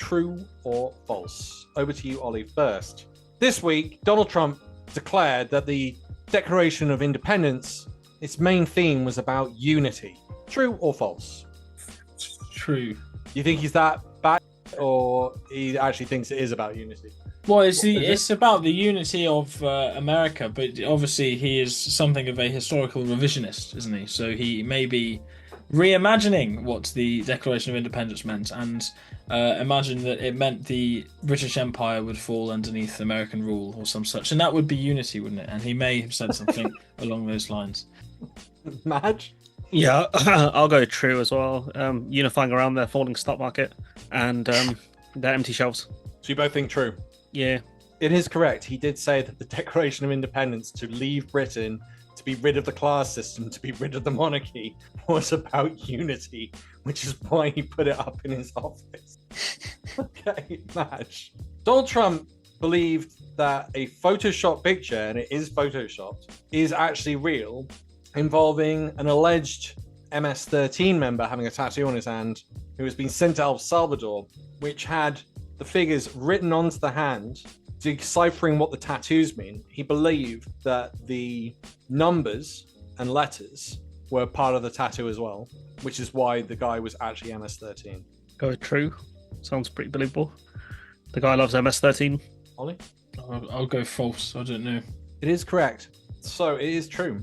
True or false? Over to you, Ollie, first. This week, Donald Trump declared that the Declaration of Independence, its main theme was about unity. True or false? True. You think he's that bad, or he actually thinks it is about unity? Well, it's about the unity of America, but obviously he is something of a historical revisionist, isn't he? So he may be reimagining what the Declaration of Independence meant, and imagine that it meant the British Empire would fall underneath American rule or some such, and that would be unity, wouldn't it? And he may have said something along those lines. Madge? Yeah, I'll go true as well. Unifying around their falling stock market and their empty shelves. So you both think true? Yeah. It is correct. He did say that the Declaration of Independence, to leave Britain, to be rid of the class system, to be rid of the monarchy, was about unity, which is why he put it up in his office. Okay, Madge. Donald Trump believed that a Photoshop picture, and it is Photoshopped, is actually real, involving an alleged MS-13 member having a tattoo on his hand who has been sent to El Salvador, which had the figures written onto the hand, deciphering what the tattoos mean. He believed that the numbers and letters were part of the tattoo as well, which is why the guy was actually MS-13. Go true. Sounds pretty believable. The guy loves MS-13. Ollie? I'll go false. I don't know. It is correct. So it is true.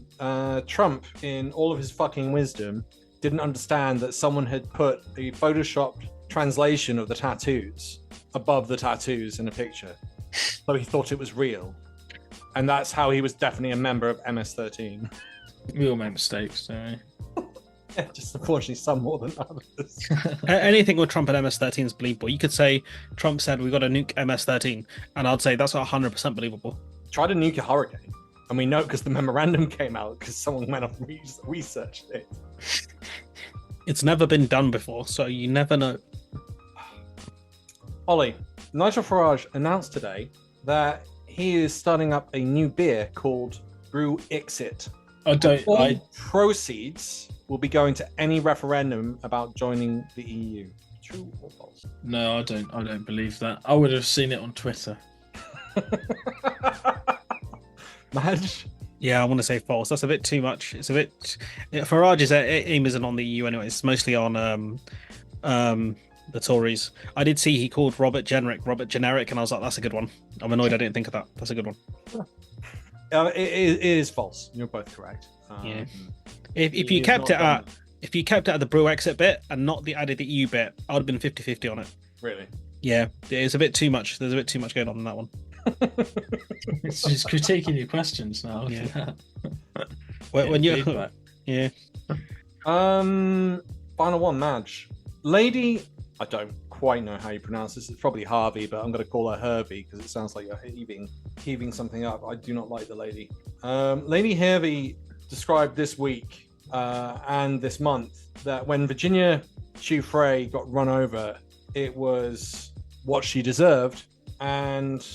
Trump, in all of his fucking wisdom, didn't understand that someone had put a photoshopped translation of the tattoos above the tattoos in a picture. So he thought it was real. And that's how he was definitely a member of MS-13. We all make mistakes, don't we? Yeah, just unfortunately some more than others. Anything with Trump and MS-13 is believable. You could say Trump said we got to nuke MS-13, and I'd say that's 100% believable. Try to nuke a hurricane. And we know because the memorandum came out because someone went off and researched it. It's never been done before, so you never know. Ollie, Nigel Farage announced today that he is starting up a new beer called Brexit. All proceeds will be going to any referendum about joining the EU. True or false? No, I don't believe that. I would have seen it on Twitter. Madge? Yeah, I want to say false. That's a bit too much. It's a bit. Farage's aim isn't on the EU anyway. It's mostly on the Tories. I did see he called Robert Generic, and I was like, that's a good one. I'm annoyed I didn't think of that. That's a good one. It is false. You're both correct. Yeah. If you kept it at the Brexit bit and not added the EU bit, I would have been 50-50 on it. Really? Yeah, it's a bit too much. There's a bit too much going on in that one. It's just critiquing your questions now. Yeah. when you yeah. Final one, Madge. Lady, I don't quite know how you pronounce this. It's probably Harvey, but I'm going to call her Hervey because it sounds like you're heaving something up. I do not like the lady. Lady Hervey described this week and this month that when Virginia Giuffre got run over, it was what she deserved. And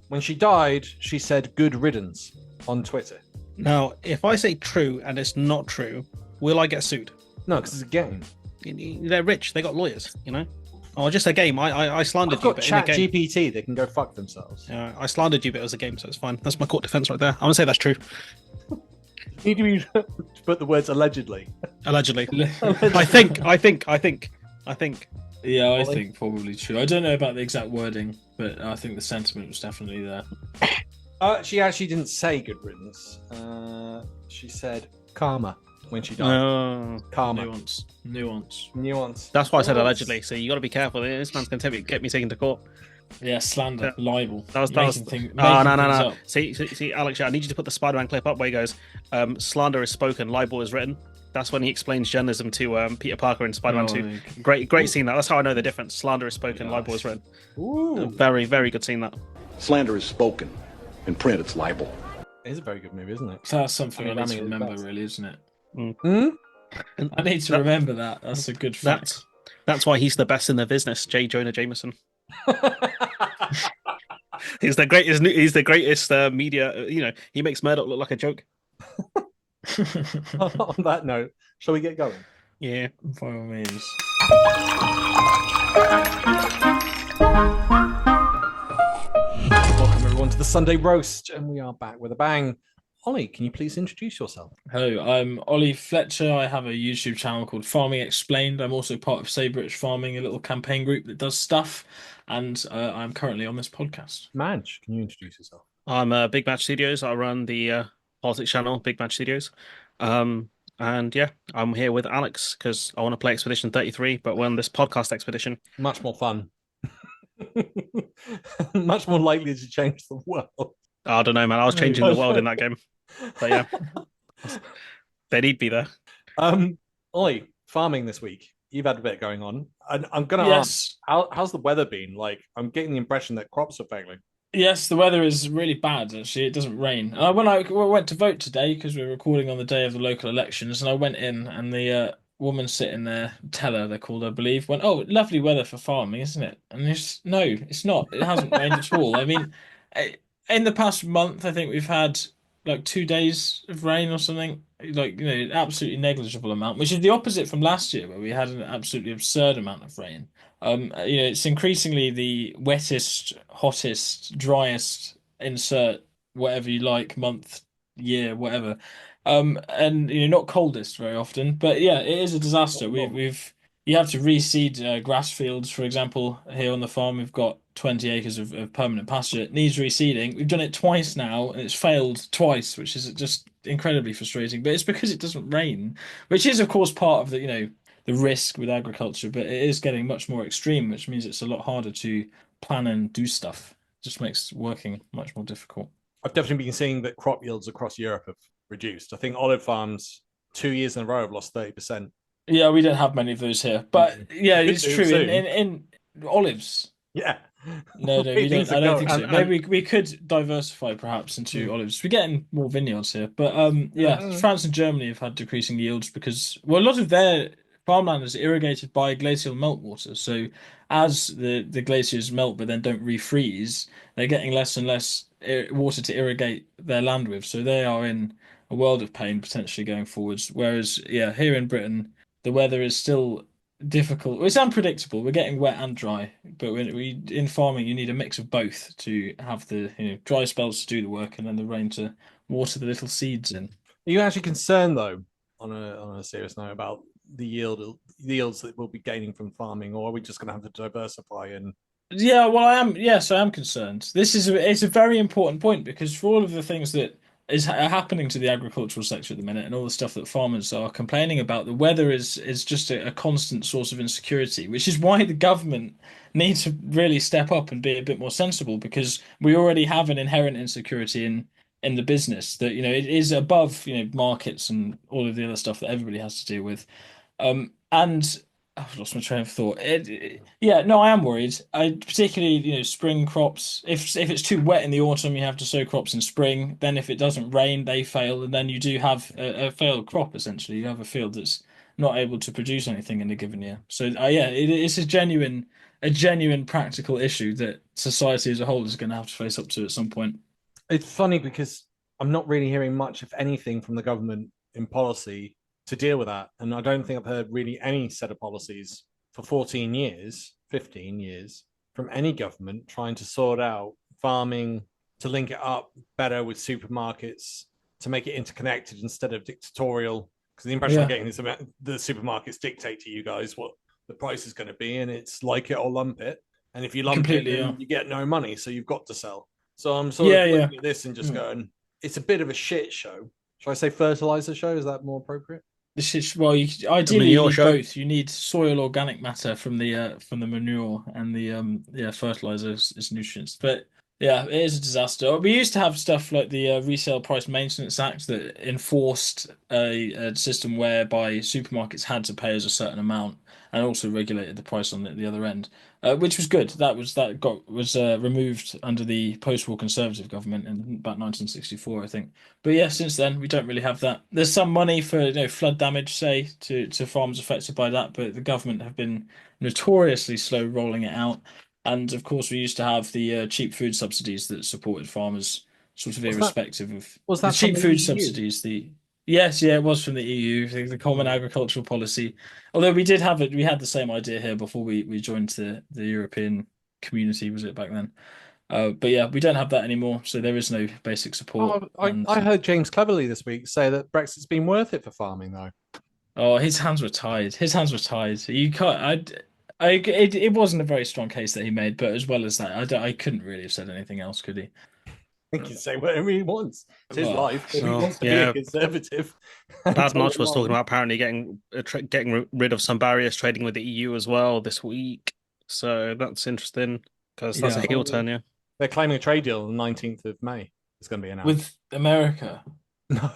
when she died, she said good riddance on Twitter. Now, if I say true and it's not true, will I get sued? No, because it's a game. They're rich. They got lawyers, you know? Oh, just a game. I slandered you. I've got Chat GPT. They can go fuck themselves. Yeah, I slandered you, but it was a game, so it's fine. That's my court defense right there. I'm going to say that's true. You need to put the words allegedly. Allegedly. I think. Yeah, I think probably true. I don't know about the exact wording, but I think the sentiment was definitely there. She actually didn't say good riddance. She said karma when she died. Karma. Nuance. That's why I said allegedly. So you got to be careful. This man's going to get me taken to court. Yeah, slander, libel. That was. No. See, Alex, I need you to put the Spider-Man clip up where he goes, slander is spoken, libel is written. That's when he explains journalism to Peter Parker in Spider-Man 2. Great scene that. That's how I know the difference. Slander is spoken, libel is written. Ooh. Very, very good scene that. Slander is spoken. In print, it's libel. It is a very good movie, isn't it? So that's something I need to remember, really, isn't it? Mm. I need to remember that. That's a good fact. That's why he's the best in the business, J. Jonah Jameson. He's the greatest. He's the greatest media. You know, he makes Murdoch look like a joke. On that note, shall we get going? Yeah, by all means. Welcome everyone to the Sunday Roast, and we are back with a bang. Ollie, can you please introduce yourself? Hello, I'm Ollie Fletcher. I have a YouTube channel called Farming Explained. I'm also part of Say British Farming, a little campaign group that does stuff, and I'm currently on this podcast. Madge, can you introduce yourself? I'm Big Match Studios. I run the politics channel, Big Match Studios. And yeah, I'm here with Alex because I want to play Expedition 33, but we're on this podcast expedition. Much more fun. Much more likely to change the world. I don't know, man. I was changing the world in that game. But yeah, they need me there. Ollie, farming this week. You've had a bit going on. And I'm going to ask, Yes, how's the weather been? Like, I'm getting the impression that crops are failing. yes, the weather is really bad, actually. It doesn't rain. When I went to vote today, because we were recording on the day of the local elections, and I went in, and the woman sitting there, Teller, they're called, I believe, went, "Oh, lovely weather for farming, isn't it?" And no, it's not. It hasn't rained at all. I mean, in the past month, I think we've had like 2 days of rain or something, like, absolutely negligible amount, which is the opposite from last year, where we had an absolutely absurd amount of rain. It's increasingly the wettest, hottest, driest, insert whatever you like, month, year, whatever. And not coldest very often, but yeah, it is a disaster. We've you have to reseed grass fields, for example. Here on the farm, we've got 20 acres of permanent pasture. It needs reseeding. We've done it twice now, and it's failed twice, which is just incredibly frustrating. But it's because it doesn't rain, which is, of course, part of the risk with agriculture. But it is getting much more extreme, which means it's a lot harder to plan and do stuff. It just makes working much more difficult. I've definitely been seeing that crop yields across Europe have reduced. I think olive farms 2 years in a row have lost 30%. Yeah, we don't have many of those here, but yeah, Could it's do true. soon. In olives. Yeah. No, The way we don't. things are I don't going. think so. And Maybe we could diversify perhaps into olives. We're getting more vineyards here, but yeah, uh, France and Germany have had decreasing yields because, well, a lot of their farmland is irrigated by glacial meltwater. So as the glaciers melt but then don't refreeze, they're getting less and less water to irrigate their land with. So they are in a world of pain potentially going forwards. Whereas, yeah, here in Britain, the weather is still difficult. It's unpredictable. We're getting wet and dry, but we in farming you need a mix of both to have the dry spells to do the work and then the rain to water the little seeds in. are you actually concerned though, on a serious note, about the yields that we'll be gaining from farming, or are we just going to have to diversify and Yeah, well, I am. Yes, I am concerned. It's a very important point because for all of the things that are happening to the agricultural sector at the minute and all the stuff that farmers are complaining about, the weather is just a constant source of insecurity, which is why the government needs to really step up and be a bit more sensible because we already have an inherent insecurity in the business that it is above markets and all of the other stuff that everybody has to deal with. And I've lost my train of thought. Yeah, no, I am worried. I particularly, spring crops. If it's too wet in the autumn, you have to sow crops in spring. Then if it doesn't rain, they fail, and then you do have a failed crop essentially. You have a field that's not able to produce anything in a given year. So yeah, it's a genuine practical issue that society as a whole is going to have to face up to at some point. it's funny because I'm not really hearing much, if anything, from the government in policy to deal with that. And I don't think I've heard really any set of policies for 14 years, 15 years from any government trying to sort out farming, to link it up better with supermarkets, to make it interconnected instead of dictatorial. Because the impression I'm Yeah, getting is that the supermarkets dictate to you guys what the price is going to be, and it's like it or lump it. And if you lump it, completely. Yeah, then you get no money, so you've got to sell. So I'm sort of yeah, yeah. looking at this and just Mm. going, it's a bit of a shit show. Should I say fertilizer show? Is that more appropriate? This is well, The ideally you manure need show. both. You need soil organic matter from the manure and the fertilizers as nutrients. But yeah, it is a disaster. We used to have stuff like the Resale Price Maintenance Act that enforced a system whereby supermarkets had to pay us a certain amount and also regulated the price on the other end, which was good. That was removed under the post-war Conservative government in about 1964, I think. But yeah, since then we don't really have that. There's some money for flood damage, say, to farms affected by that, but the government have been notoriously slow rolling it out. And of course, we used to have the cheap food subsidies that supported farmers, sort of Was that irrespective of was the that from cheap the food EU? subsidies. The Yes, yeah, it was from the EU, the Common Hmm. Agricultural Policy. Although we did have it, we had the same idea here before we joined the European community was it back then? But yeah, we don't have that anymore, so there is no basic support. Oh, And I heard James Cleverly this week say that Brexit's been worth it for farming, though. oh, his hands were tied. His hands were tied. You can't. It wasn't a very strong case that he made, but as well as that, I couldn't really have said anything else, could he? He can say whatever he wants. It's his Well, life. If he So wants to be a yeah, conservative and Bad toe Notch the was talking line. about apparently getting rid of some barriers trading with the EU as well this week. So that's interesting because that's a yeah, heel turn, yeah. They're claiming a trade deal on the 19th of May. It's going to be announced. with America. No,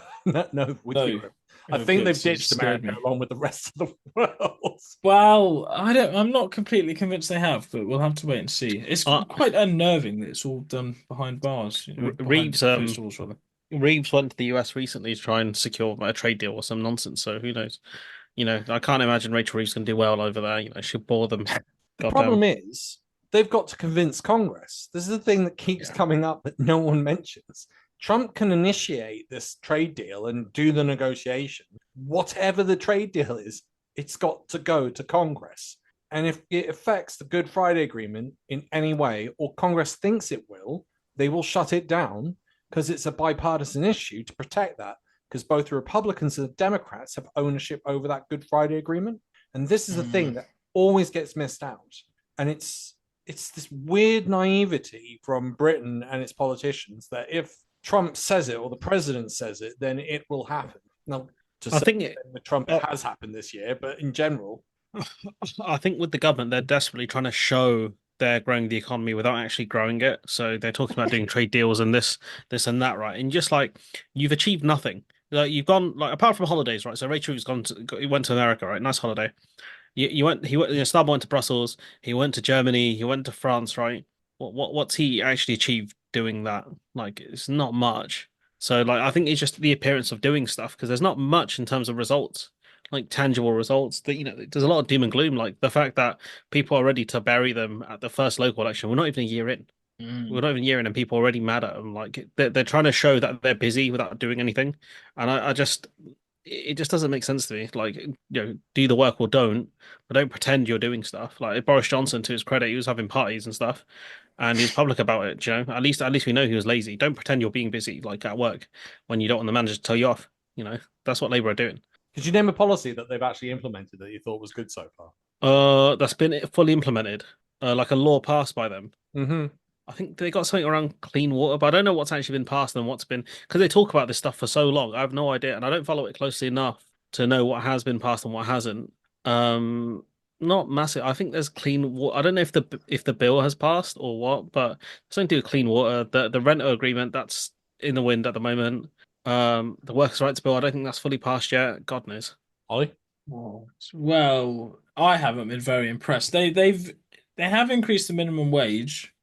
no, with No. Europe. I Oh, think good. they've So you ditched scared America me. along with the rest of the world. Well, I don't. I'm not completely convinced they have, but we'll have to wait and see. It's Uh, quite unnerving that it's all done behind bars, behind Reeves closed doors, rather. Reeves went to the US recently to try and secure a trade deal or some nonsense. So who knows? I can't imagine Rachel Reeves can do well over there. She'll bore them. The Goddamn. problem is they've got to convince Congress. This is the thing that keeps Yeah. coming up that no one mentions. Trump can initiate this trade deal and do the negotiation. Whatever the trade deal is, it's got to go to Congress. And if it affects the Good Friday Agreement in any way, or Congress thinks it will, they will shut it down because it's a bipartisan issue to protect that. Because both the Republicans and the Democrats have ownership over that Good Friday Agreement. And this is the thing Mm. that always gets missed out. And it's this weird naivety from Britain and its politicians that if Trump says it or the president says it, then it will happen. Now, to I say think it, with Trump, it uh, has happened this year, but in general, I think with the government, they're desperately trying to show they're growing the economy without actually growing it. So they're talking about doing trade deals and this and that, right? And just like you've achieved nothing. Like you've gone like apart from holidays, right? So Rachel has he went to America, right? Nice holiday. He went, Starboy went to Brussels, he went to Germany, he went to France, right? What's he actually achieved doing that? Like it's not much. So like I think it's just the appearance of doing stuff because there's not much in terms of results, like tangible results. That there's a lot of doom and gloom, like the fact that people are ready to bury them at the first local election. We're not even a year in. We're Mm. not even a year in, and people are already mad at them. Like they're trying to show that they're busy without doing anything, and I just it just doesn't make sense to me. Like, do the work or don't, but don't pretend you're doing stuff. Like Boris Johnson, to his credit, he was having parties and stuff, and he was public about it. At least we know he was lazy. Don't pretend you're being busy, like at work, when you don't want the manager to tell you off. That's what Labour are doing. could you name a policy that they've actually implemented that you thought was good so far? That's been fully implemented, like a law passed by them. Mm-hmm. I think they got something around clean water, but I don't know what's actually been passed and what's been because they talk about this stuff for so long. I have no idea, and I don't follow it closely enough to know what has been passed and what hasn't. Um, Not massive. I think there's clean water. I don't know if the bill has passed or what, but something to do with clean water. The renter agreement that's in the wind at the moment. The workers' rights bill. I don't think that's fully passed yet. God knows. Ollie? Well, I haven't been very impressed. They have increased the minimum wage.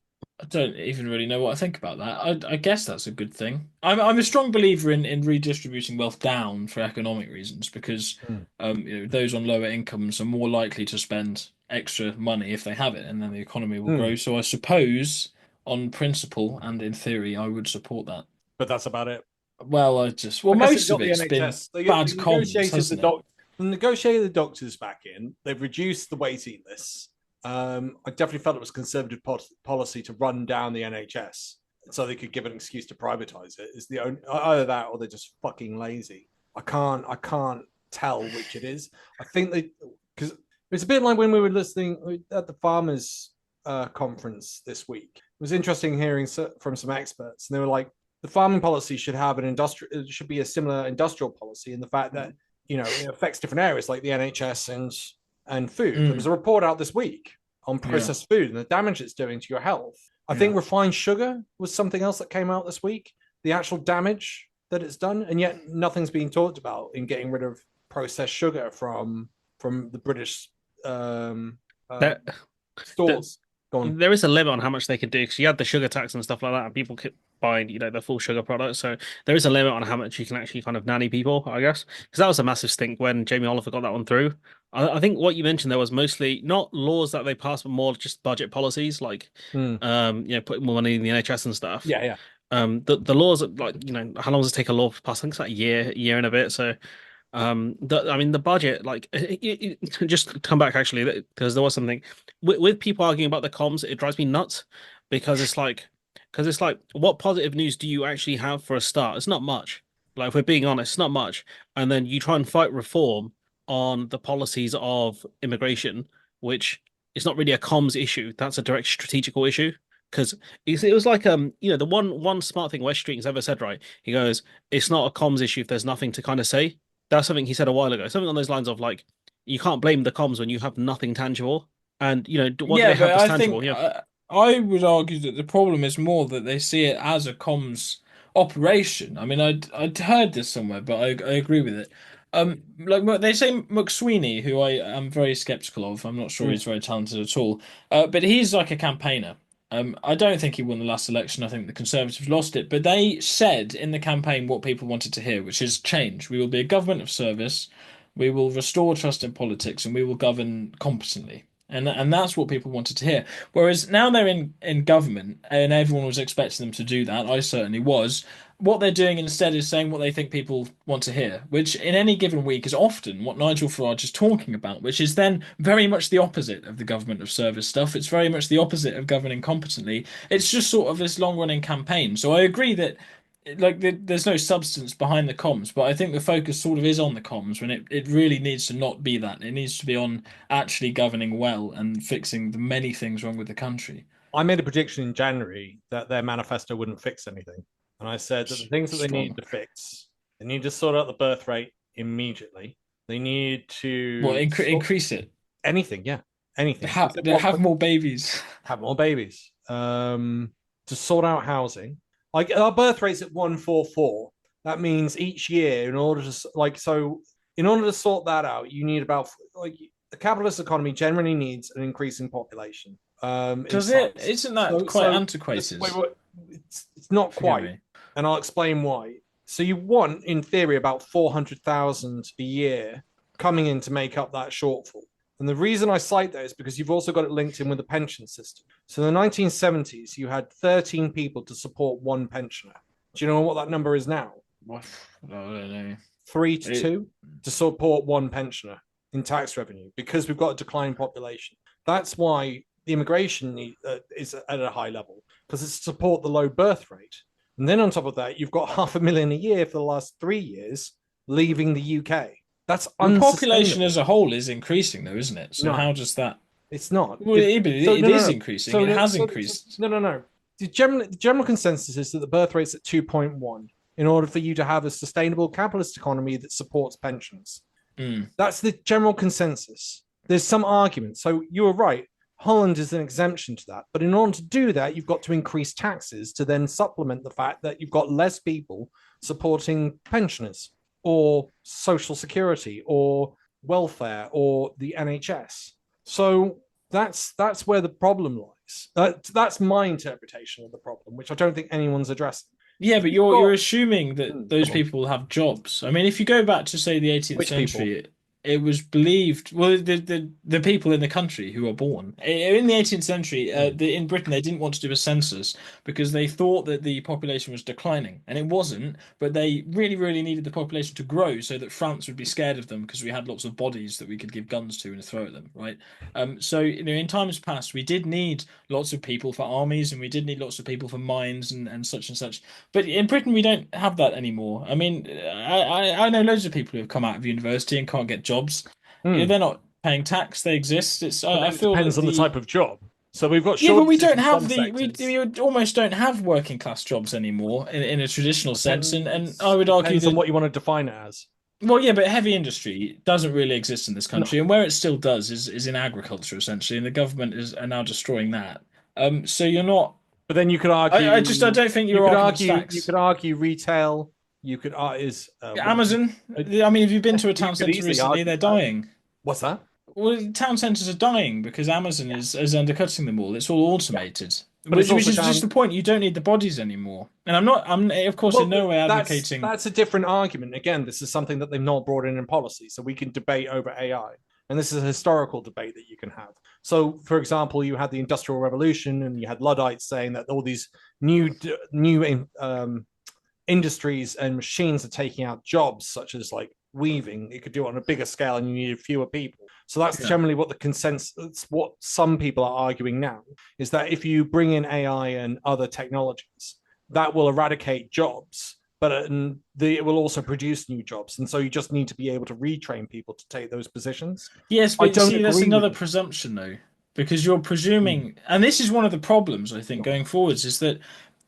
I don't even really know what I think about that. I guess that's a good thing. I'm a strong believer in redistributing wealth down for economic reasons because Mm. those on lower incomes are more likely to spend extra money if they have it, and then the economy will Mm. grow. So I suppose, on principle and in theory, I would support that. But that's about it. Well, well, I guess they've most got of the it's been NHS. bad They comms, hasn't it? negotiated the doctors back in. They've reduced the waiting lists. I definitely felt it was conservative policy to run down the NHS so they could give an excuse to privatize it. Is the only either that or they're just fucking lazy. I can't tell which it is. I think they because it's a bit like when we were listening at the farmers conference this week. It was interesting hearing from some experts, and they were like, the farming policy should have an industrial, it should be a similar industrial policy in the fact that it affects different areas like the NHS and food. There was Mm, a report out this week on yeah, processed food and the damage it's doing to your health. I yeah. think refined sugar was something else that came out this week. The actual damage that it's done, and yet nothing's being talked about in getting rid of processed sugar from the British uh, There, there, stores. Gone. there is a limit on how much they can do because you had the sugar tax and stuff like that, and people keep buying, the full sugar products. So there is a limit on how much you can actually kind of nanny people, I guess. Because that was a massive stink when Jamie Oliver got that one through. I think what you mentioned there was mostly not laws that they passed, but more just budget policies, like Hmm. putting more money in the NHS and stuff. Yeah, yeah. The laws like how long does it take a law to pass? I think it's like a year and a bit. So I mean, the budget, like, just to come back actually, because there was something with people arguing about the comms, it drives me nuts because it's like, what positive news do you actually have for a start? It's not much. Like, if we're being honest, it's not much. And then you try and fight reform on the policies of immigration, which is not really a comms issue. That's a direct strategical issue. Because it was like the one smart thing West Street has ever said, right? He goes, it's not a comms issue if there's nothing to kind of say. That's something he said a while ago. Something on those lines of like, you can't blame the comms when you have nothing tangible. And what do Yeah, they have but that's I tangible? think Yeah, I would argue that the problem is more that they see it as a comms operation. I mean, I'd heard this somewhere, but I agree with it. Like they say, McSweeney, who I am very skeptical of. I'm not sure Mm. he's very talented at all. But he's like a campaigner. I don't think he won the last election. I think the Conservatives lost it. But they said in the campaign what people wanted to hear, which is change. We will be a government of service. We will restore trust in politics, and we will govern competently. And that's what people wanted to hear. Whereas now they're in government, and everyone was expecting them to do that. I certainly was. What they're doing instead is saying what they think people want to hear, which in any given week is often what Nigel Farage is talking about, which is then very much the opposite of the government of service stuff. It's very much the opposite of governing competently. It's just sort of this long running campaign. So I agree that there's no substance behind the comms, but I think the focus sort of is on the comms when it really needs to not be that. It needs to be on actually governing well and fixing the many things wrong with the country. I made a prediction in January that their manifesto wouldn't fix anything. And I said that the things that they Strong. need to fix, they need to sort out the birth rate immediately. They need Well, to increase it. anything, yeah, anything. Have more babies. Have more babies. To sort out housing. Like our birth rate's at 144. That means each year, in order to sort that out, you need about like the capitalist economy generally needs an increase in population. In Does it? size. Isn't that So, quite so antiquated? it's not Forgive quite, me. and I'll explain why. So you want, in theory, about 400,000 a year coming in to make up that shortfall. And the reason I cite that is because you've also got it linked in with the pension system. So in the 1970s, you had 13 people to support one pensioner. Do you know what that number is now? What? I don't know. Three to It, two to support one pensioner in tax revenue because we've got a declining population. That's why the immigration is at a high level because it's to support the low birth rate. And then on top of that, you've got 500,000 a year for the last 3 years leaving the UK. That's the population unsustainable. as a whole is increasing, though, isn't it? So No, how does that? it's not. Well, So it no, no, is no. increasing. It has increased. No, no, no. The general consensus is that the birth rate's at 2.1 in order for you to have a sustainable capitalist economy that supports pensions. Mm. That's the general consensus. There's some argument. So you were right. Holland is an exemption to that. But in order to do that, you've got to increase taxes to then supplement the fact that you've got less people supporting pensioners or social security or welfare or the NHS. So that's where the problem lies. That's my interpretation of the problem, which I don't think anyone's addressing. Yeah, but You've you're got assuming that those come on, people will have jobs. I mean, if you go back to say the 18th which people? century, it was believed. Well, the people in the country who were born in the 18th century, in Britain, they didn't want to do a census because they thought that the population was declining, and it wasn't. But they really, really needed the population to grow so that France would be scared of them because we had lots of bodies that we could give guns to and throw at them, right? So in times past, we did need lots of people for armies, and we did need lots of people for mines and such and such. But in Britain, we don't have that anymore. I mean, I know loads of people who have come out of university and can't get jobs. You know, Hmm. they're not paying tax. They exist. But I then it feel depends that on the type of job. So we've got yeah, but we shortages don't in have some sectors. we almost don't have working class jobs anymore in a traditional sense. And I would argue Depends on that what you want to define it as. well, yeah, but heavy industry doesn't really exist in this No, country, and where it still does is in agriculture essentially, and the government is are now destroying that. So you're not. but then you could argue I don't think you your could argument argue you stacks. could argue retail. You could Amazon. uh, I mean, have you been to a you town could centre easily recently? argue They're that. dying. What's that? Well, town centres are dying because Amazon Yeah, is undercutting them all. It's all yeah. automated, But it's which also is just the down. point. You don't need the bodies anymore. And I'm of course in Well, no way that's advocating. that's a different argument. Again, this is something that they've not brought in policy, so we can debate over AI. And this is a historical debate that you can have. So, for example, you had the Industrial Revolution, and you had Luddites saying that all these new industries and machines are taking out jobs, such as like weaving, it could do it on a bigger scale and you needed fewer people. So that's Yeah. generally what the consensus, what some people are arguing now, is that if you bring in AI and other technologies, that will eradicate jobs, but it will also produce new jobs. And so you just need to be able to retrain people to take those positions. Yes, I but don't see, that's agree with another it. presumption though, because you're presuming, and this is one of the problems I think going forwards is that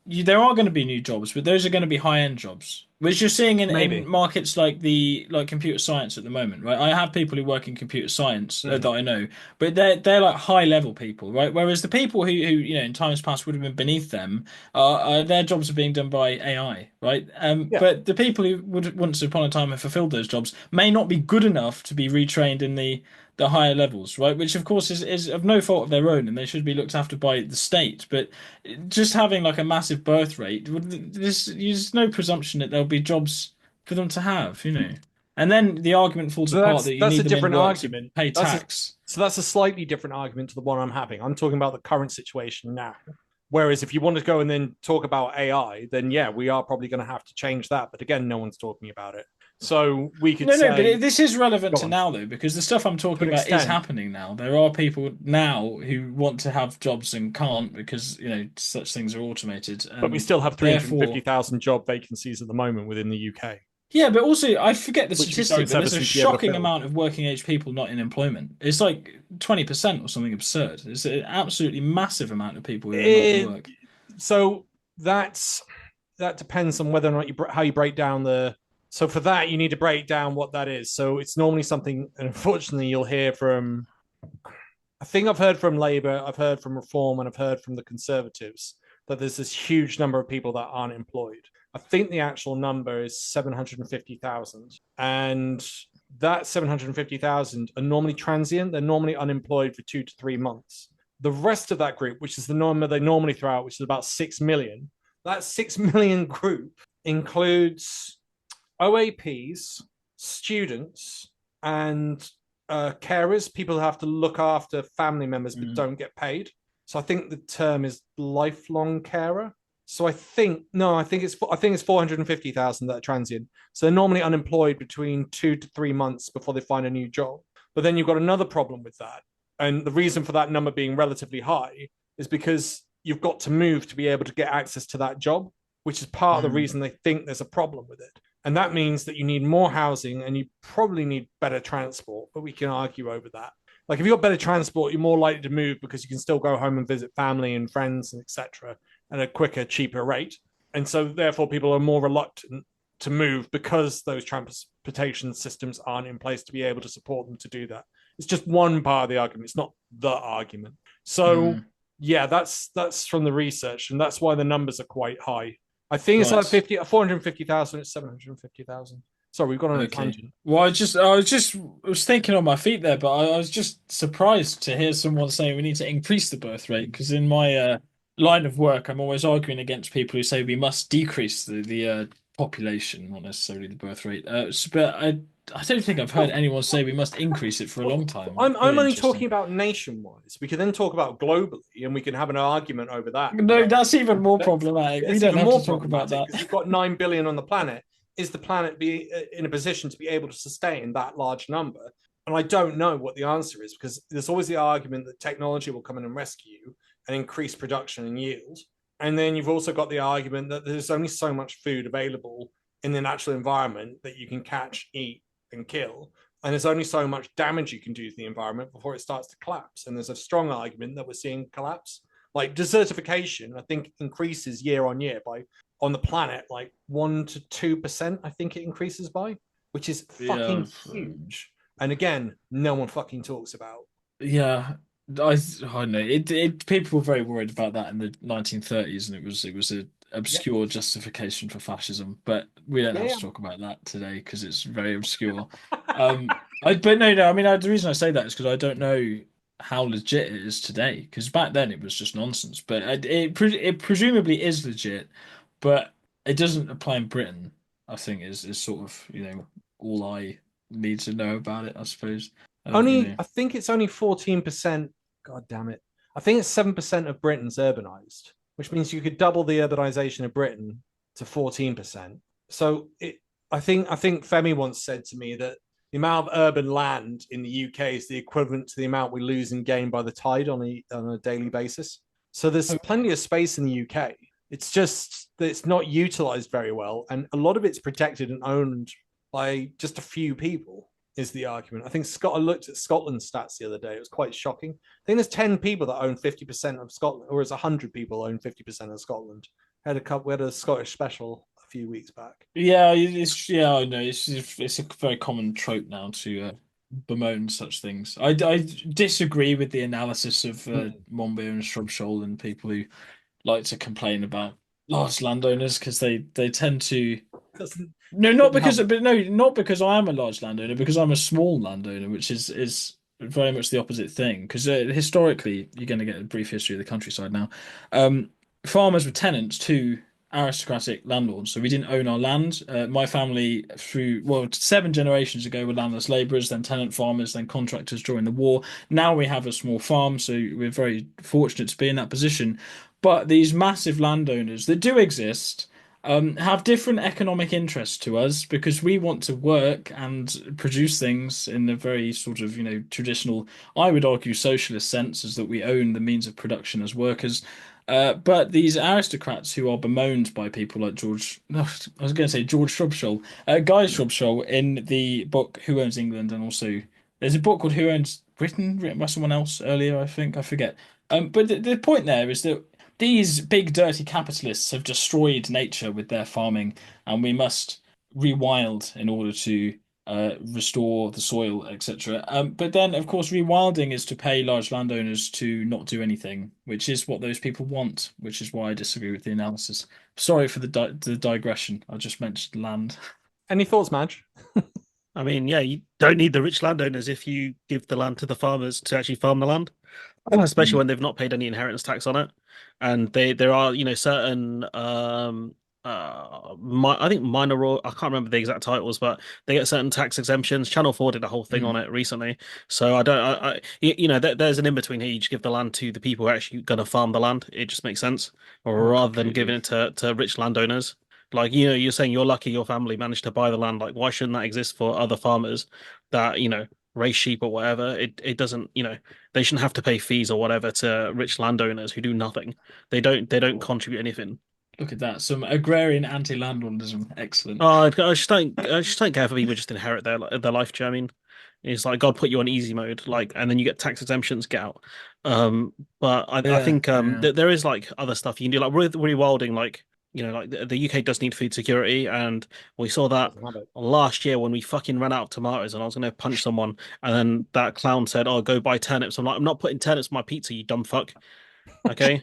there are going to be new jobs, but those are going to be high-end jobs, which you're seeing in Maybe. markets like computer science at the moment, right? I have people who work in computer science that I know, but they're like high-level people, right? Whereas the people who in times past would have been beneath them, their jobs are being done by AI, right? Yeah. But the people who would once upon a time have fulfilled those jobs may not be good enough to be retrained in the higher levels, right? Which of course is of no fault of their own, and they should be looked after by the state. But just having like a massive birth rate, there's no presumption that there'll be jobs for them to have, And then the argument falls But apart that you that's need a them in different work to argument. pay That's tax. a slightly different argument to the one I'm having. I'm talking about the current situation now. Whereas if you want to go and then talk about AI, then yeah, we are probably going to have to change that. But again, no one's talking about it. So we could No, but say, this is relevant go to on, now though, because the stuff I'm to talking an about is extent. happening now. There are people now who want to have jobs and can't because such things are automated, But we and still have therefore. 350,000 job vacancies at the moment within the UK, Yeah, but also I forget the which we statistic, don't but ever there's a seem to be able to shocking fill. amount of working age people not in employment. It's like 20% or something absurd. It's an absolutely massive amount of people who are not in It, work. so that depends on whether or not how you break down the. So for that, you need to break down what that is. So it's normally something, and unfortunately, you'll hear from. I think I've heard from Labour, I've heard from Reform, and I've heard from the Conservatives that there's this huge number of people that aren't employed. I think the actual number is 750,000, and that 750,000 are normally transient. They're normally unemployed for 2 to 3 months. The rest of that group, which is the number they normally throw out, which is about 6 million, that 6 million group includes OAPs, students, and carers, people who have to look after family members but Mm. don't get paid. So I think the term is lifelong carer. So I think it's 450,000 that are transient. So they're normally unemployed between 2 to 3 months before they find a new job. But then you've got another problem with that, and the reason for that number being relatively high is because you've got to move to be able to get access to that job, which is part of the Mm. reason they think there's a problem with it. And that means that you need more housing and you probably need better transport, but we can argue over that. Like if you've got better transport, you're more likely to move because you can still go home and visit family and friends and etc. at a quicker, cheaper rate. And so therefore people are more reluctant to move because those transportation systems aren't in place to be able to support them to do that. It's just one part of the argument. It's not the argument. So Mm. yeah, that's from the research, and that's why the numbers are quite high. I think it's like Right. 450,000. It's 750,000. Sorry, we've gone on a Okay. tangent. Well, I was thinking on my feet there, but I was just surprised to hear someone saying we need to increase the birth rate because in my line of work, I'm always arguing against people who say we must decrease the population, not necessarily the birth rate. But I don't think I've heard Oh, anyone say we must increase it for a long time. I'm Very only interesting. talking about nation-wise. We can then talk about globally, and we can have an argument over that. No, that's even more That- problematic. We it's don't even have more to talk about problematic that. because you've got 9 billion on the planet. Is the planet be in a position to be able to sustain that large number? And I don't know what the answer is because there's always the argument that technology will come in and rescue you and increase production and yield. And then you've also got the argument that there's only so much food available in the natural environment that you can catch, eat, and kill. And there's only so much damage you can do to the environment before it starts to collapse. And there's a strong argument that we're seeing collapse. Like desertification, I think increases year on year by on the planet like 1 to 2%. I think it increases by, which is Yeah. fucking huge. And again, no one fucking talks about. Yeah, I know people were very worried about that in the 1930s, and it was a Yeah, obscure justification for fascism. But we don't yeah, have yeah. to talk about that today because it's very obscure. But no. I mean, the reason I say that is because I don't know how legit it is today. Because back then it was just nonsense. But it presumably is legit, but it doesn't apply in Britain. I think is sort of all I need to know about it. I suppose. I think it's only 14%. God damn it. I think it's 7% of Britain's urbanized, which means you could double the urbanization of Britain to 14%. So I think Femi once said to me that the amount of urban land in the UK is the equivalent to the amount we lose and gain by the tide on a daily basis. So there's plenty of space in the UK. It's just that it's not utilized very well, and a lot of it's protected and owned by just a few people. Is the argument? I think Scott. I looked at Scotland's stats the other day. It was quite shocking. I think there's 10 people that own 50% of Scotland, or is 100 people own 50% of Scotland. We had a Scottish special a few weeks back. Yeah, I know it's a very common trope now to bemoan such things. I disagree with the analysis of Monbeer and Shrubsholl and people who like to complain about large landowners because they tend to Doesn't no, doesn't help. not because I am a large landowner, because I'm a small landowner, which is very much the opposite thing. Because historically, you're going to get a brief history of the countryside now. Um, Farmers were tenants to aristocratic landlords, so we didn't own our land. My family, through well, 7 generations ago, were landless labourers, then tenant farmers, then contractors during the war. Now we have a small farm, so we're very fortunate to be in that position. But these massive landowners that do exist have different economic interests to us because we want to work and produce things in a very sort of, traditional, I would argue, socialist sense, is that we own the means of production as workers. But these aristocrats who are bemoaned by people like George, no, I was going to say George Shrubsholl, Guy Shrubsholl in the book Who Owns England, and also there's a book called Who Owns Britain, written by someone else earlier, I think, I forget. But the point there is that these big dirty capitalists have destroyed nature with their farming, and we must rewild in order to restore the soil, etc. But then, of course, rewilding is to pay large landowners to not do anything, which is what those people want, which is why I disagree with the analysis. Sorry for the digression. I just mentioned land. Any thoughts, Madge? I mean, yeah, you don't need the rich landowners if you give the land to the farmers to actually farm the land, especially Mm. when they've not paid any inheritance tax on it. And there are, certain I think minor I can't remember the exact titles, but they get certain tax exemptions. Channel 4 did a whole thing on Mm. it recently. So I don't there's an in between here. You just give the land to the people who are actually going to farm the land. It just makes sense, I rather than giving completely. it to rich landowners. Like, you're saying you're lucky your family managed to buy the land. Like, why shouldn't that exist for other farmers that, raise sheep or whatever? It doesn't, they shouldn't have to pay fees or whatever to rich landowners who do nothing. They don't contribute anything. Look at that. Some agrarian anti-landlordism. Excellent. Oh, I just don't care for people who just inherit their life. Do you know what I mean? It's like God put you on easy mode, like, and then you get tax exemptions, get out. But I Yeah, think yeah. there is like other stuff you can do, like with rewilding, like, like the UK does need food security, and we saw that Doesn't have it. last year when we fucking ran out of tomatoes, and I was gonna punch someone, and then that clown said, "Oh, go buy turnips." I'm like, I'm not putting turnips on my pizza, you dumb fuck. Okay.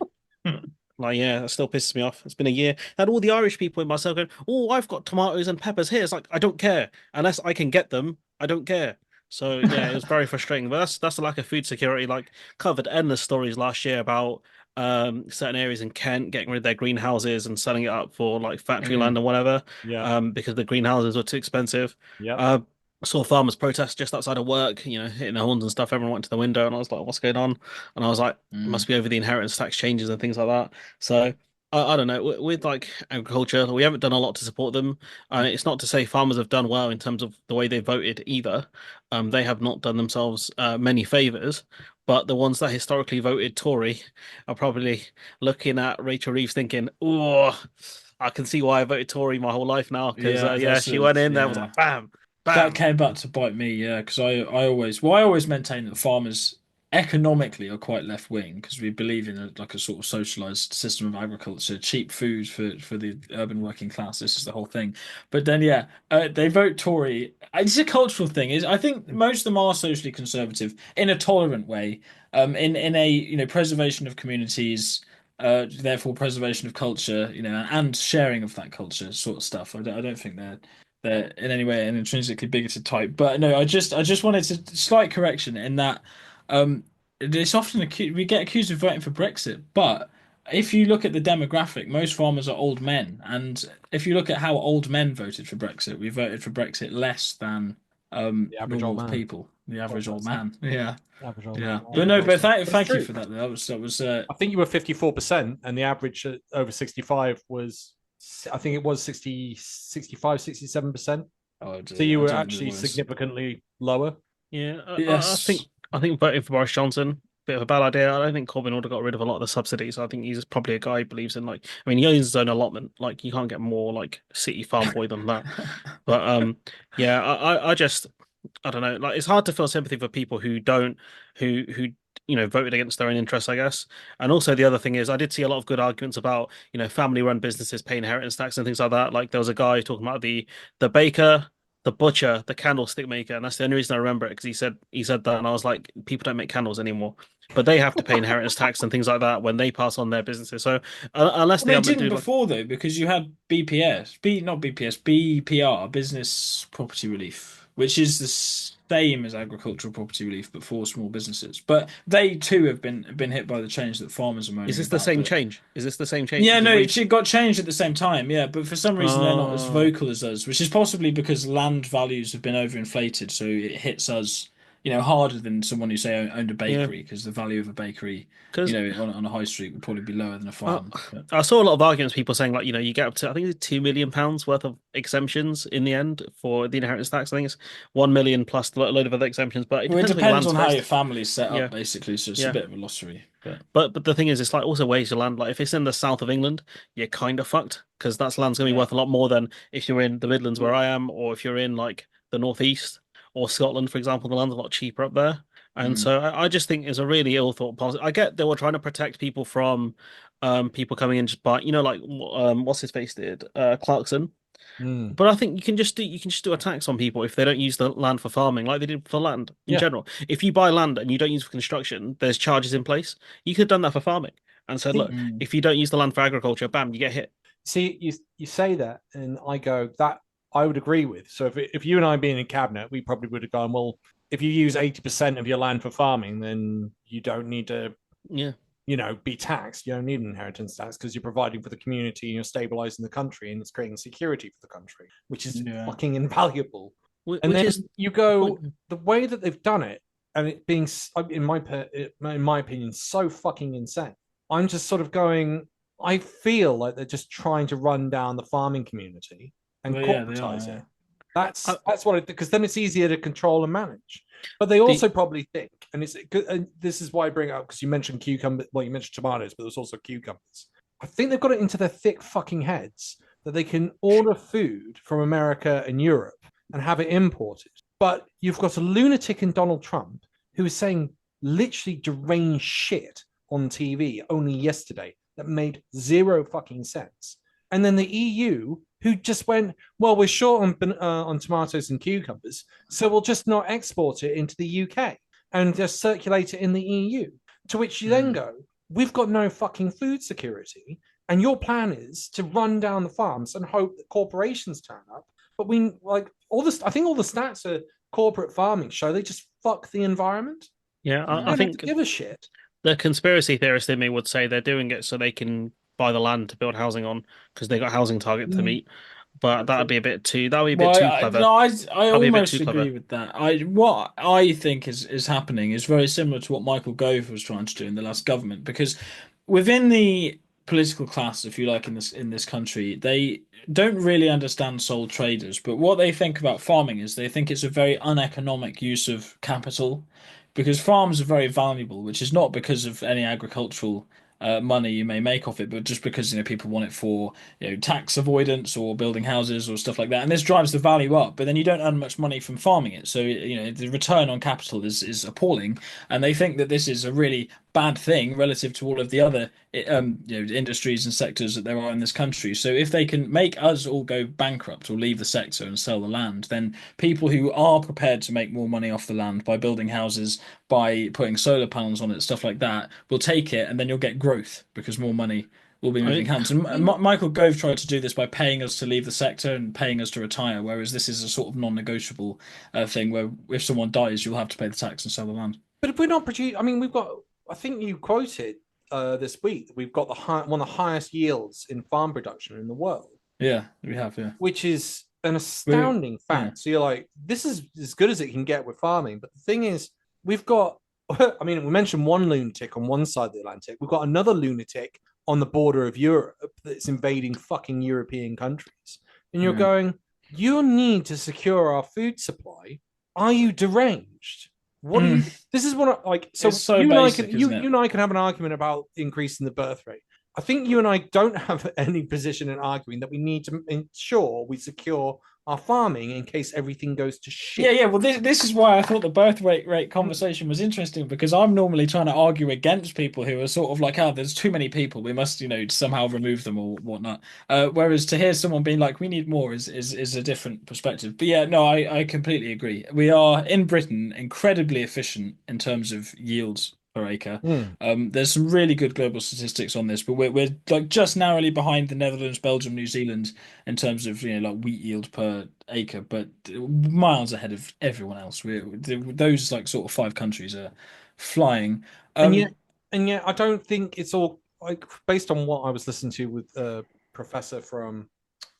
Like, yeah, that still pisses me off. It's been a year. And all the Irish people in myself going, "Oh, I've got tomatoes and peppers here." It's like, I don't care. Unless I can get them, I don't care. So yeah, it was very frustrating. But that's the lack of food security. Like, covered endless stories last year about certain areas in Kent getting rid of their greenhouses and selling it up for like factory land Mm. and whatever, Yeah. because the greenhouses were too expensive. Yep. Uh, saw farmers protest just outside of work, hitting their horns and stuff. Everyone went to the window, and I was like, "What's going on?" And I was like, "It Mm. must be over the inheritance tax changes and things like that." So I don't know. With like agriculture, we haven't done a lot to support them. It's not to say farmers have done well in terms of the way they voted either. They have not done themselves many favors. But the ones that historically voted Tory are probably looking at Rachel Reeves thinking, "Oh, I can see why I voted Tory my whole life now." Because Yeah, yeah, she went in there was yeah. like, bam, That bam. came back to bite me, yeah, because I always maintain that farmers economically are quite left wing because we believe in like a sort of socialized system of agriculture, cheap food for the urban working class. This is the whole thing. But then, yeah, they vote Tory. It's a cultural thing. Is I think most of them are socially conservative in a tolerant way, in a preservation of communities. Therefore, preservation of culture, and sharing of that culture, sort of stuff. I don't think they're in any way an intrinsically bigoted type. But no, I just wanted to slight correction in that um it's often we get accused of voting for Brexit, but if you look at the demographic, most farmers are old men, and if you look at how old men voted for Brexit, we voted for Brexit less than The average old normal man. people, the God average old bless them. man. Yeah, Average old yeah. man. But Average no, old but man. But it's thank you true. for that. That was I think you were 54%, and the average over 65 was I think it was 60, 65, 67%. Oh, So you I were don't actually know. significantly lower. Yeah, Yes. I think voting for Boris Johnson, bit of a bad idea. I don't think Corbyn would have got rid of a lot of the subsidies. I think he's probably a guy who believes in like, I mean, he owns his own allotment. Like, you can't get more like city farm boy than that. But yeah, I just I don't know. Like, it's hard to feel sympathy for people who don't who voted against their own interests, I guess. And also the other thing is, I did see a lot of good arguments about family-run businesses paying inheritance tax and things like that. Like there was a guy talking about the baker, the butcher, the candlestick maker, and that's the only reason I remember it because he said that, and I was like, people don't make candles anymore, but they have to pay inheritance tax and things like that when they pass on their businesses. So unless Well, the they government didn't do like, before though, because you had BPS, not BPS, BPR, Business Property Relief, which is the same as agricultural property relief, but for small businesses. But they too have been hit by the change that farmers are is moaning this the about. same But change? Is this the same change? yeah, Is it no, re it got changed at the same time. Yeah, but for some reason they're not as Oh. vocal as us, which is possibly because land values have been overinflated, so it hits us, harder than someone who say owned a Yeah, bakery, because the value of a bakery, because on a high street would probably be lower than a I, farm. But, I saw a lot of arguments, people saying like, you get up to I think it's £2 million worth of exemptions in the end for the inheritance tax. I think it's 1 million plus a load of other exemptions, but it well, it depends where your depends land's on how based. your family's set up, Yeah, basically. So it's a yeah. bit of a lottery. But But the thing is, it's like also where's your land. Like if it's in the south of England, you're kind of fucked because that's land's gonna be yeah, worth a lot more than if you're in the Midlands where I am, or if you're in like the northeast or Scotland, for example. The land's a lot cheaper up there, and mm, so I just think it's a really ill thought policy. I get they were trying to protect people from people coming in just by like what's his face did Clarkson. Mm. But I think you can just do a tax on people if they don't use the land for farming, like they did for land in Yeah. general. If you buy land and you don't use it for construction, there's charges in place. You could have done that for farming and said, look, See, mm, if you don't use the land for agriculture, bam, you get hit. you say that, and I go that I would agree with. So if you and I being in cabinet, we probably would have gone, well, if you use 80% of your land for farming, then you don't need to, Yeah, be taxed. You don't need an inheritance tax because you're providing for the community and you're stabilizing the country and it's creating security for the country, which is yeah, fucking invaluable. And which is then you go the way that they've done it, and it being in my opinion so fucking insane. I'm just sort of going. I feel like they're just trying to run down the farming community and well, yeah, they are. corporatize Yeah. it. That's uh, that's what because then it's easier to control and manage. But they also the probably think, and this is why I bring it up because you mentioned cucumber. Well, you mentioned tomatoes, but there's also cucumbers. I think they've got it into their thick fucking heads that they can order food from America and Europe and have it imported. But you've got a lunatic in Donald Trump who is saying literally deranged shit on TV only yesterday that made zero fucking sense. And then the EU, who just went, well, we're short on tomatoes and cucumbers, so we'll just not export it into the UK and just circulate it in the EU. To which you then Mm. go, we've got no fucking food security, and your plan is to run down the farms and hope that corporations turn up. But we like all this. I think all the stats are corporate farming show they just fuck the environment. yeah, You I don't have to think give a shit. the conspiracy theorist in me would say they're doing it so they can buy the land to build housing on because they got housing target to Mm, meet. But that's it. that'd be a bit Well, too clever. no, I That'd be a bit too almost clever. agree with that. What I think is happening is very similar to what Michael Gove was trying to do in the last government, because within the political class, if you like, in this country, they don't really understand sole traders. But what they think about farming is they think it's a very uneconomic use of capital, because farms are very valuable, which is not because of any agricultural money you may make off it, but just because people want it for tax avoidance or building houses or stuff like that, and this drives the value up. But then you don't earn much money from farming it, so the return on capital is appalling, and they think that this is a really bad thing relative to all of the other industries and sectors that there are in this country. So if they can make us all go bankrupt or leave the sector and sell the land, then people who are prepared to make more money off the land by building houses, by putting solar panels on it, stuff like that, will take it, and then you'll get growth because more money will be moving I hands. And I mean, Michael Gove tried to do this by paying us to leave the sector and paying us to retire, whereas this is a sort of non-negotiable thing where if someone dies, you'll have to pay the tax and sell the land. but if we're not producing, I mean, we've got. I think you quoted this week. We've got one of the highest yields in farm production in the world, Yeah, we have. Yeah, which is an we astounding yeah. fact. So you're like, this is as good as it can get with farming. But the thing is, we've got. I mean, we mentioned one lunatic on one side of the Atlantic. We've got another lunatic on the border of Europe that's invading fucking European countries. And you're Yeah. going, you need to secure our food supply. Are you deranged? What are you? This is what I like. So, It's so you and I can basic, you isn't it? you and I can have an argument about increasing the birth rate. I think you and I don't have any position in arguing that we need to ensure we secure our farming in case everything goes to Yeah, shit. yeah. Well, this is why I thought the birth rate conversation was interesting because I'm normally trying to argue against people who are sort of like, oh, there's too many people. We must, somehow remove them or whatnot. Whereas to hear someone being like, we need more is a different perspective. But yeah, no, I completely agree. We are in Britain incredibly efficient in terms of yields per acre. Mm. There's some really good global statistics on this, but we're like just narrowly behind the Netherlands, Belgium, New Zealand in terms of like wheat yield per acre, but miles ahead of everyone else. Those like sort of five countries are flying. And yet, I don't think it's all like based on what I was listening to with a professor from.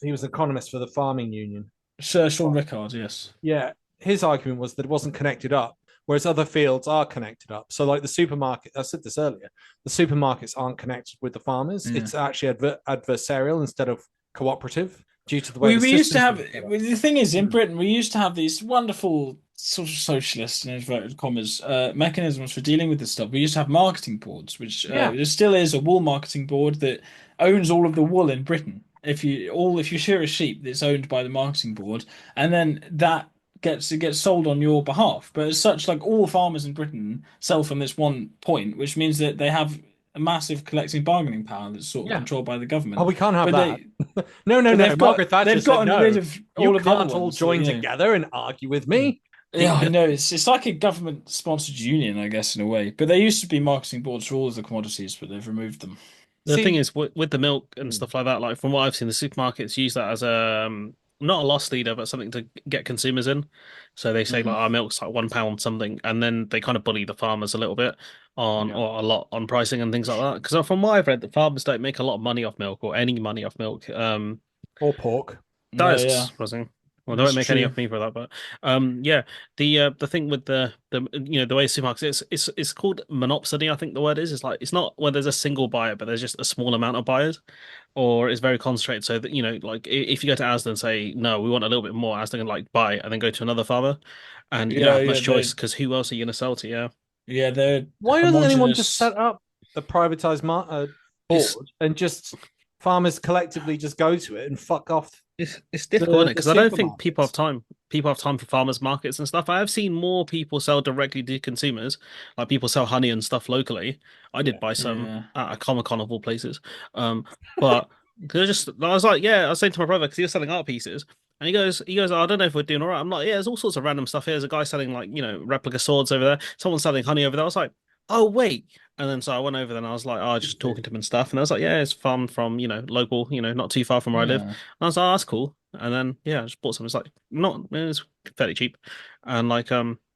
He was an economist for the Farming Union. Sir Sean Rickard, yes. Yeah, his argument was that it wasn't connected up, whereas other fields are connected up. So, like the supermarket, I said this earlier, the supermarkets aren't connected with the farmers. Yeah. It's actually adversarial instead of cooperative due to the way We used to have the the thing is in Britain we used to have these wonderful sort of socialist in inverted commas mechanisms for dealing with this stuff. We used to have marketing boards, which Yeah. there still is a wool marketing board that owns all of the wool in Britain. If you shear a sheep, it's owned by the marketing board, and then that gets sold on your behalf. But as such, like all farmers in Britain sell from this one point, which means that they have a massive collective bargaining power that's sort of Yeah. controlled by the Oh, government. we can't have But that. they No, no, but no. they've Margaret Thatcher they've said gotten no. rid of You all of the other can't all ones. join together and argue with me. Yeah, I know. It's like a government sponsored union, I guess, in a way. But there used to be marketing boards for all of the commodities, but they've removed them. The thing See, is, with the milk and stuff like that, like from what I've seen, the supermarkets use that as a not a loss leader, but something to get consumers in. So they say like Mhm. our milk's like £1 something, and then they kind of bully the farmers a little bit on Yeah. or a lot on pricing and things like that. Because from what I've read, the farmers don't make a lot of money off milk or any money off milk. or pork. That No, is yeah, surprising. Well, they it's won't make any true. off me for that, but yeah, the thing with the way supermarkets it's called monopsony. I think the word is like it's not where there's a single buyer, but there's just a small amount of buyers, or it's very concentrated. So that like if you go to Asda and say no, we want a little bit more, Asda can like buy it and then go to another farmer, and you don't Yeah, have yeah, much choice because who else are you going to sell to? Yeah, they're Why doesn't anyone just homogenous. set up a privatized it's board and just farmers collectively just go to it and fuck off it's difficult, isn't it? the Because I don't think people have supermarkets? time. People have time for farmers markets and stuff. I have seen more people sell directly to consumers, like people sell honey and stuff locally. I did Yeah. buy some Yeah. at a Comic Con of all places. But they're just I was like, yeah, I was saying to my brother because he was selling art pieces, and he goes, oh, I don't know if we're doing all right. I'm like, yeah, there's all sorts of random stuff here. There's a guy selling like replica swords over there. Someone's selling honey over there. I was like, oh wait. And then so I went over there and I was like, oh, just talking to him and stuff. And I was like, yeah, it's farmed from, local, not too far from where I live. And Yeah. I was like, oh, that's cool. And then yeah, I just bought some. It's like not it's fairly cheap. And like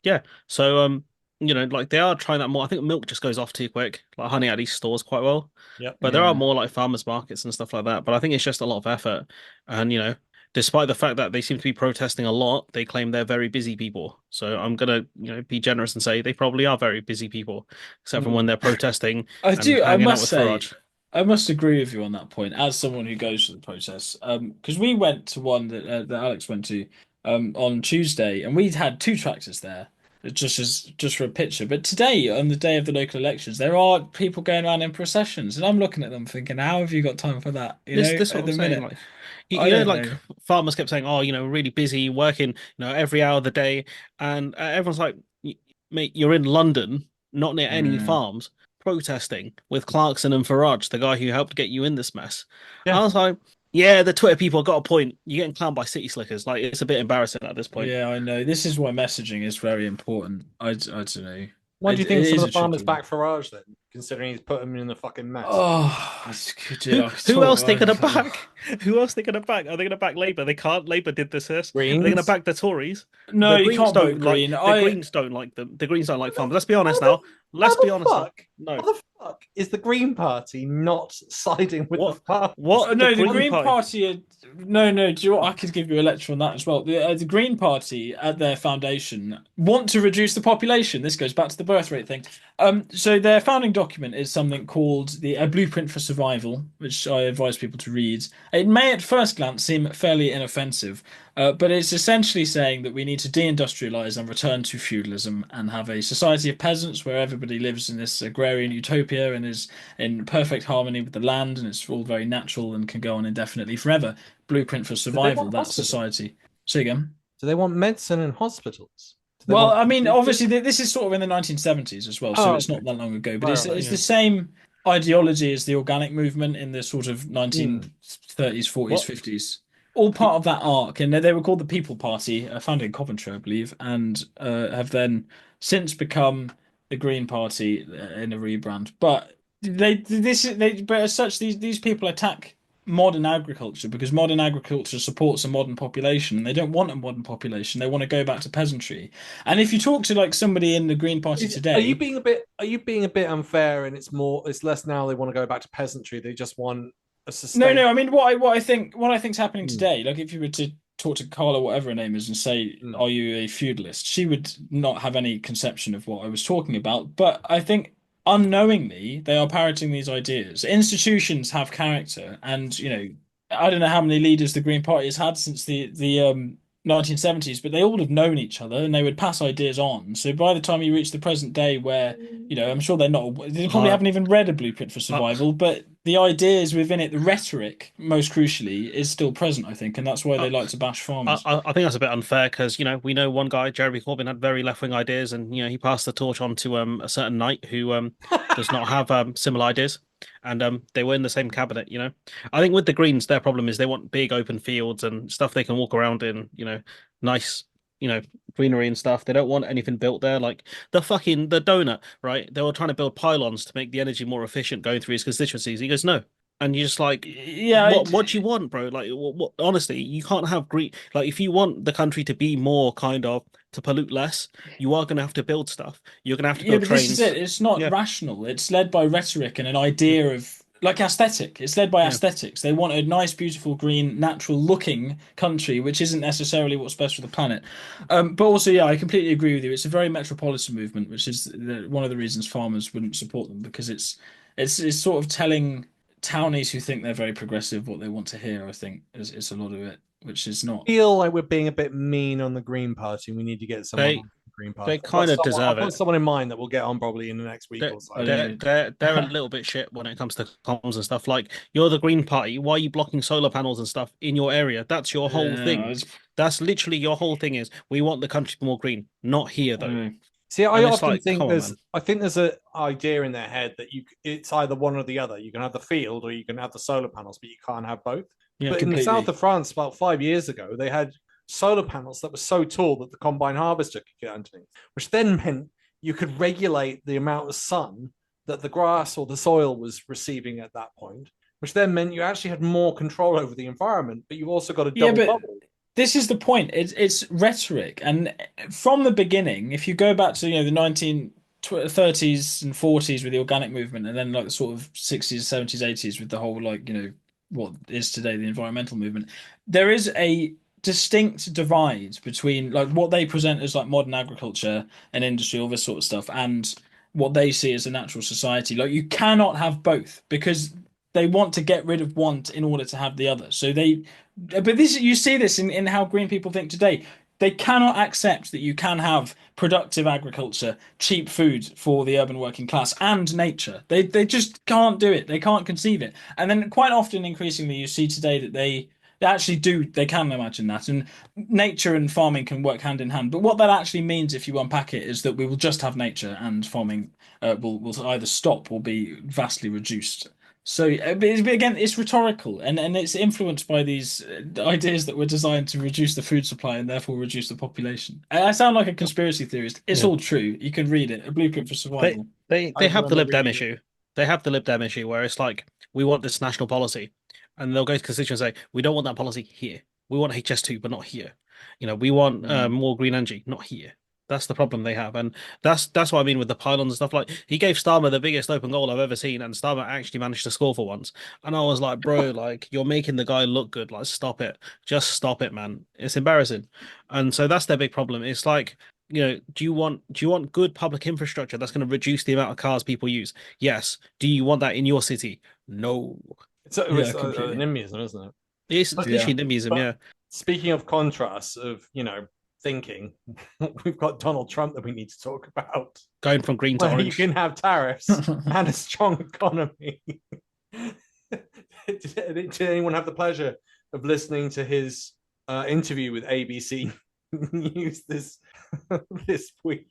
yeah. So like they are trying that more. I think milk just goes off too quick. Like honey at least stores quite well. Yep. But there are Yeah. more like farmers markets and stuff like that. But I think it's just a lot of effort. And despite the fact that they seem to be protesting a lot, they claim they're very busy people. So I'm gonna, be generous and say they probably are very busy people, except for when Mm. they're protesting I and do. I hanging out must with say, Farage. I must agree with you on that point. As someone who goes to the protests, because we went to one that Alex went to, on Tuesday, and we'd had two tractors there, just for a picture. But today, on the day of the local elections, there are people going around in processions, and I'm looking at them thinking, how have you got time for that? This is what At I'm the saying. minute, Like, I don't like know. farmers kept saying, "Oh, really busy working, every hour of the day," and everyone's like, "Mate, you're in London, not near any Yeah. farms, protesting with Clarkson and Farage, the guy who helped get you in this mess." Yeah. I was like, "Yeah, the Twitter people got a point. You're getting clowned by city slickers. Like, it's a bit embarrassing at this point." Yeah, I know. This is why messaging is very important. I don't know. Why do you It think some is of a the farmers tricky one. back Farage then, considering he's put them in the fucking mess? Oh, Who I could who talk. else they gonna back? Who else they gonna back? Are they gonna back Labour? They can't. Labour did this. Are they gonna Greens? back the Tories? No, The you Greens can't vote don't like Green. the Greens don't like them. The Greens don't like farmers. Let's be honest now. let's be honest. fuck? No. How the fuck is the Green Party not siding with the What? farmers? What? No, the Green Green Party? Party. No. Do you know what? I could give you a lecture on that as well. The Green Party, at their foundation, want to reduce the population. This goes back to the birth rate thing. So their founding document is something called the A Blueprint for Survival, which I advise people to read. It may, at first glance, seem fairly inoffensive, but it's essentially saying that we need to deindustrialize and return to feudalism and have a society of peasants where everybody lives in this agrarian utopia and is in perfect harmony with the land, and it's all very natural and can go on indefinitely forever. Blueprint for Do they survival, want that hospitals? society. Say again. Do they want medicine and hospitals? Do they Well, want I mean, teachers? obviously, this is sort of in the 1970s as well, so Oh, it's okay. not that long ago. But Right, it's right. it's Yeah. the same ideology as the organic movement in the sort of Hmm. 1930s, 40s, What? 50s. All part of that arc, and they were called the People Party, founded in Coventry, I believe, and have then since become the Green Party in a rebrand. But but as such, these people attack modern agriculture because modern agriculture supports a modern population, and they don't want a modern population. They want to go back to peasantry. And if you talk to like somebody in the Green Party Are you today, being a bit? Are you being a bit unfair? And it's less now. They want to go back to peasantry. They just want a no, sustainable. I mean what I think's happening Hmm, today, like if you were to talk to Carla, whatever her name is, and say, hmm. "Are you a feudalist?" She would not have any conception of what I was talking about. But I think unknowingly they are parroting these ideas. Institutions have character, and I don't know how many leaders the Green Party has had since the 1970s, but they all have known each other and they would pass ideas on. So by the time you reach the present day, where I'm sure they probably I, haven't even read A Blueprint for I, Survival, but the ideas within it, the rhetoric, most crucially, is still present, I think, and that's why I, they like to bash farmers. I think that's a bit unfair because we know one guy, Jeremy Corbyn, had very left-wing ideas, and he passed the torch on to a certain knight who does not have similar ideas, and they were in the same cabinet. I think with the Greens, their problem is they want big open fields and stuff they can walk around in. Nice. Greenery and stuff. They don't want anything built there, like the donut, right? They were trying to build pylons to make the energy more efficient going through his constituencies. He goes, no, and you're just like, Yeah, what do you want, bro? Like, honestly, you can't have green. Like, if you want the country to be more kind of to pollute less, you are going to have to build stuff. You're going to have to yeah, build but this is trains. it. It's not Yeah, rational. It's led by rhetoric and an yeah, idea of like aesthetic. It's led by yeah. aesthetics. They want a nice, beautiful, green, natural looking country, which isn't necessarily what's best for the planet. But also, yeah, I completely agree with you. It's a very metropolitan movement, which is one of the reasons farmers wouldn't support them because it's sort of telling townies who think they're very progressive what they want to hear. I think is a lot of it, which is not. Feel like we're being a bit mean on the Green Party. We need to get someone They on the Green they Party. kind of I've deserve got it. someone in mind that we'll get on probably in the next week They're or so. I they're don't they're, they're a know. little bit shit when it comes to comms and stuff. Like, you're the Green Party. Why are you blocking solar panels and stuff in your area? That's your whole Yeah, thing. That's literally your whole thing is we want the country to be more green. Not here I though. know. See, I And it's often like, think come on, man. there's a idea in their head that it's either one or the other. You can have the field or you can have the solar panels, but you can't have both. Yeah. But in the south Completely. of France, about 5 years ago, they had solar panels that were so tall that the combine harvester could get underneath, which then meant you could regulate the amount of sun that the grass or the soil was receiving at that point, which then meant you actually had more control over the enverment, but you've also got a Yeah, double but bubble. this is the point. It's rhetoric, and from the beginning, if you go back to the 1930s and 40s with the organic movement, and then like the sort of 60s, 70s, 80s with the whole what is today the environmental movement, there is a distinct divide between like what they present as like modern agriculture and industry, all this sort of stuff, and what they see as a natural society. Like you cannot have both because they want to get rid of one in order to have the other. So but this you see this in how green people think today. They cannot accept that you can have productive agriculture, cheap food for the urban working class, and nature. They just can't do it. They can't conceive it. And then quite often, increasingly, you see today that they actually do. They can imagine that, and nature and farming can work hand in hand. But what that actually means, if you unpack it, is that we will just have nature, and farming will either stop or be vastly reduced. So, but again, it's rhetorical and it's influenced by these ideas that were designed to reduce the food supply and therefore reduce the population. I sound like a conspiracy theorist. It's Yeah. all true. You can read it. A Blueprint for They Survival. they I'd have the remember Lib Dem reading it. issue. They have the Lib Dem issue where it's like we want this national policy, and they'll go to constituents and say we don't want that policy here. We want HS2, but not here. We want Mm. more green energy, not here. That's the problem they have, and that's what I mean with the pylons and stuff. Like he gave Starmer the biggest open goal I've ever seen, and Starmer actually managed to score for once. And I was like, bro, like you're making the guy look good. Like stop it, just stop it, man. It's embarrassing. And so that's their big problem. It's like, do you want good public infrastructure that's going to reduce the amount of cars people use? Yes. Do you want that in your city? No. Yeah, It's an completely. NIMBYism, isn't it? It's But, Yeah. literally NIMBYism, but yeah. speaking of contrasts of, thinking, we've got Donald Trump that we need to talk about, Going from green to where you orange. can have tariffs and a strong economy. Did anyone have the pleasure of listening to his interview with ABC News this week?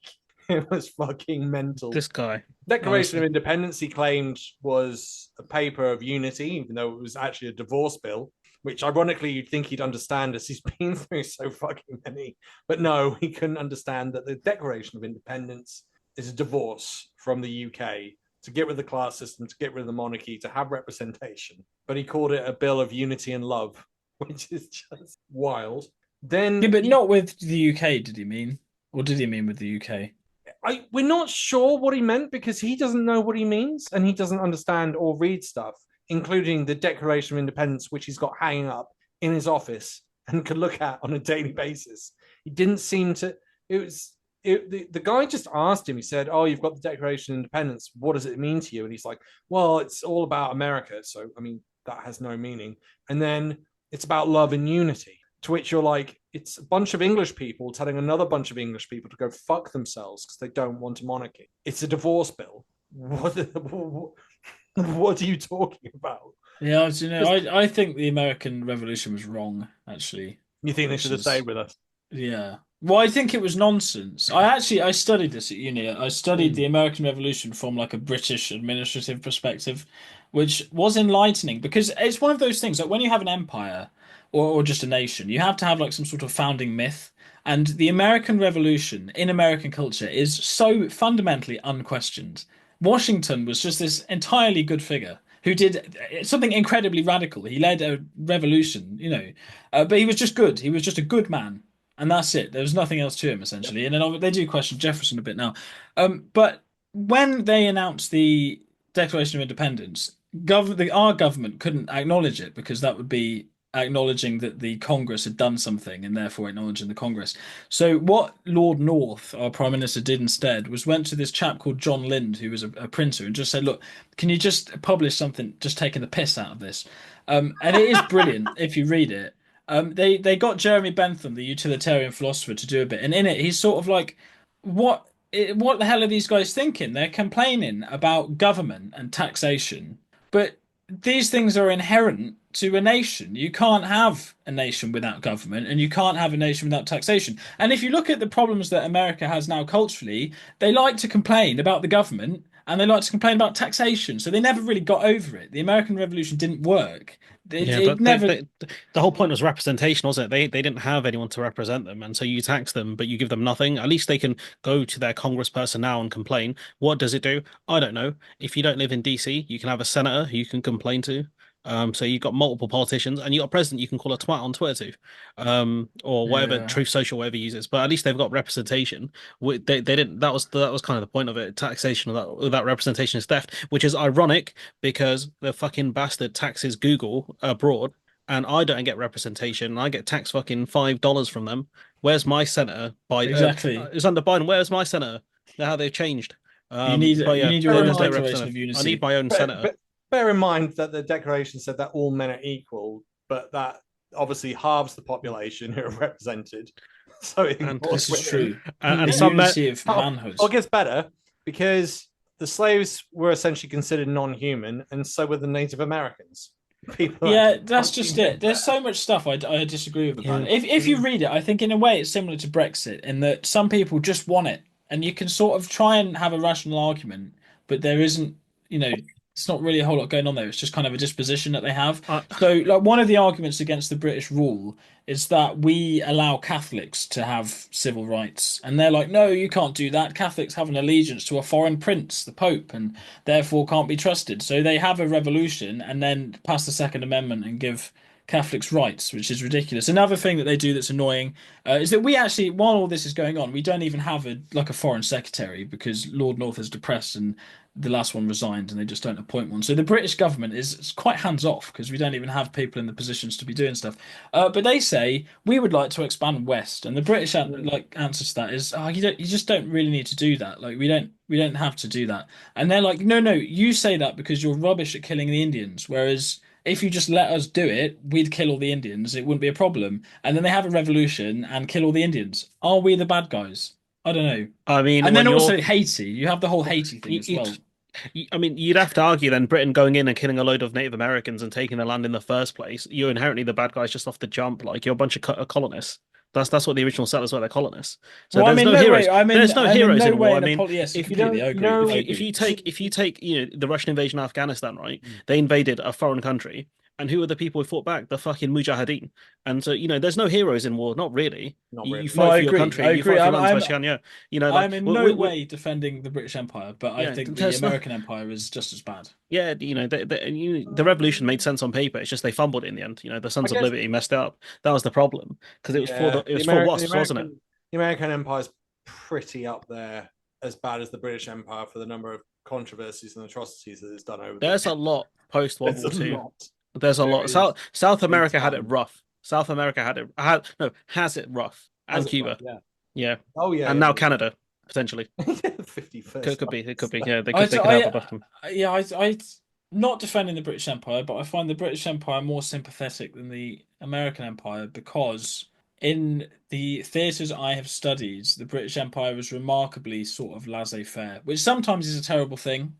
It was fucking mental. This guy. Declaration of Honestly. Independence, he claimed, was a paper of unity, even though it was actually a divorce bill, which ironically you'd think he'd understand as he's been through so fucking many. But no, he couldn't understand that the Declaration of Independence is a divorce from the UK to get rid of the class system, to get rid of the monarchy, to have representation. But he called it a bill of unity and love, which is just wild. Then Yeah, but not with the UK, did he mean? Or did he mean with the UK? we're not sure what he meant because he doesn't know what he means and he doesn't understand or read stuff, including the Declaration of Independence, which he's got hanging up in his office and can look at on a daily basis. He didn't seem to. It was the guy just asked him. He said, "Oh, you've got the Declaration of Independence. What does it mean to you?" And he's like, "Well, it's all about America. So I mean, that has no meaning." And then it's about love and unity. To which you're like, it's a bunch of English people telling another bunch of English people to go fuck themselves because they don't want a monarchy. It's a divorce bill. What are you talking about? Yeah, I think the American Revolution was wrong, actually. You think they Which should have is stayed with us? Yeah. Well, I think it was nonsense. I studied this at uni. I studied the American Revolution from like a British administrative perspective, which was enlightening because it's one of those things like when you have an empire or just a nation, you have to have like some sort of founding myth. And the American Revolution in American culture is so fundamentally unquestioned. Washington was just this entirely good figure who did something incredibly radical. He led a revolution, but he was just good. He was just a good man. And that's it. There was nothing else to him essentially. And then they do question Jefferson a bit now. But when they announced the Declaration of Independence, our government couldn't acknowledge it because that would be acknowledging that the Congress had done something and therefore acknowledging the Congress. So what Lord North, our Prime Minister, did instead was went to this chap called John Lind, who was a printer, and just said, "Look, can you just publish something just taking the piss out of this?" And it is brilliant if you read it. They got Jeremy Bentham, the utilitarian philosopher, to do a bit, and in it he's sort of like, what the hell are these guys thinking? They're complaining about government and taxation, but these things are inherent to a nation. You can't have a nation without government, and you can't have a nation without taxation. And if you look at the problems that America has now culturally, they like to complain about the government and they like to complain about taxation. So they never really got over it. The American Revolution didn't work. Yeah, It but never. the whole point was representation, wasn't it? They didn't have anyone to represent them, and so you tax them, but you give them nothing. At least they can go to their congressperson now and complain. What does it do? I don't know. If you don't live in DC, you can have a senator who you can complain to. So you've got multiple politicians, and you've got a president you can call a twat on Twitter to, or whatever, Yeah, Truth Social, whatever he uses. But at least they've got representation. They didn't. That was kind of the point of it. Taxation without representation is theft, which is ironic because the fucking bastard taxes Google abroad, and I don't get representation. And I get taxed fucking $5 from them. Where's my senator? exactly. It's under Biden. Where's my senator? How they've changed. You But yeah, need your Bear own in there's no mind, declaration of representative. I need unity. my own senator. bear in mind that the Declaration said that all men are equal, but that obviously halves the population who are represented. So it And ignores This is women. true. and The some men, unity of manhood. Or it gets better because the slaves were essentially considered non-human, and so were the Native Americans. People Yeah, actually that's just it. There's so much stuff I disagree with about yeah. it. If you read it, I think in a way it's similar to Brexit in that some people just want it, and you can sort of try and have a rational argument, but there isn't, it's not really a whole lot going on there. It's just kind of a disposition that they have. Uh, So, like one of the arguments against the British rule is that we allow Catholics to have civil rights, and they're like, no, you can't do that. Catholics have an allegiance to a foreign prince, the Pope, and therefore can't be trusted. So they have a revolution and then pass the Second Amendment and give Catholics' rights, which is ridiculous. Another thing that they do that's annoying is that we actually, while all this is going on, we don't even have a foreign secretary because Lord North is depressed and the last one resigned and they just don't appoint one. So the British government is quite hands off because we don't even have people in the positions to be doing stuff. But they say we would like to expand west, and the British answer to that is, oh, you just don't really need to do that. Like we don't have to do that. And they're like, no, you say that because you're rubbish at killing the Indians, whereas if you just let us do it, we'd kill all the Indians. It wouldn't be a problem. And then they have a revolution and kill all the Indians. Are we the bad guys? I don't know. I mean, And when then you're also Haiti. You have the whole Haiti thing you, as you, well. I mean, you'd have to argue then Britain going in and killing a load of Native Americans and taking the land in the first place. You're inherently the bad guys just off the jump. Like you're a bunch of colonists. That's what the original settlers were. They're colonists. So Well, I'm there's in no no heroes. way. There's no I'm in heroes no in way war. I in a mean, yes, if completely. I agree. no, I if agree. you take the Russian invasion of Afghanistan, right? They invaded a foreign country, and who are the people who fought back? The fucking Mujahideen. And so there's no heroes in war. Not really. not You really. No, fight I for your agree. I country. You agree. fight for your I'm land as I'm best you can. Yeah. Like I'm in no way defending the British Empire, but I yeah. think the There's no. American Empire is just as bad. Yeah, the revolution made sense on paper. It's just they fumbled it in the end. The I Sons of guess Liberty messed it up. That was the problem because it was for yeah, it was for wasps, wasn't it? The American Empire's pretty up there as bad as the British Empire for the number of controversies and atrocities that it's done over There's a lot post World There's War a II. lot. There's a There lot. is South a America had it ton. rough. South America has it rough, Has and it Cuba. rough, yeah. Yeah, Oh yeah, and yeah, now yeah. Canada potentially. 51st. Could be. It could be. Yeah, I, they could have a I, bottom. yeah, I not defending the British Empire, but I find the British Empire more sympathetic than the American Empire because in the theatres I have studied, the British Empire was remarkably sort of laissez-faire, which sometimes is a terrible thing.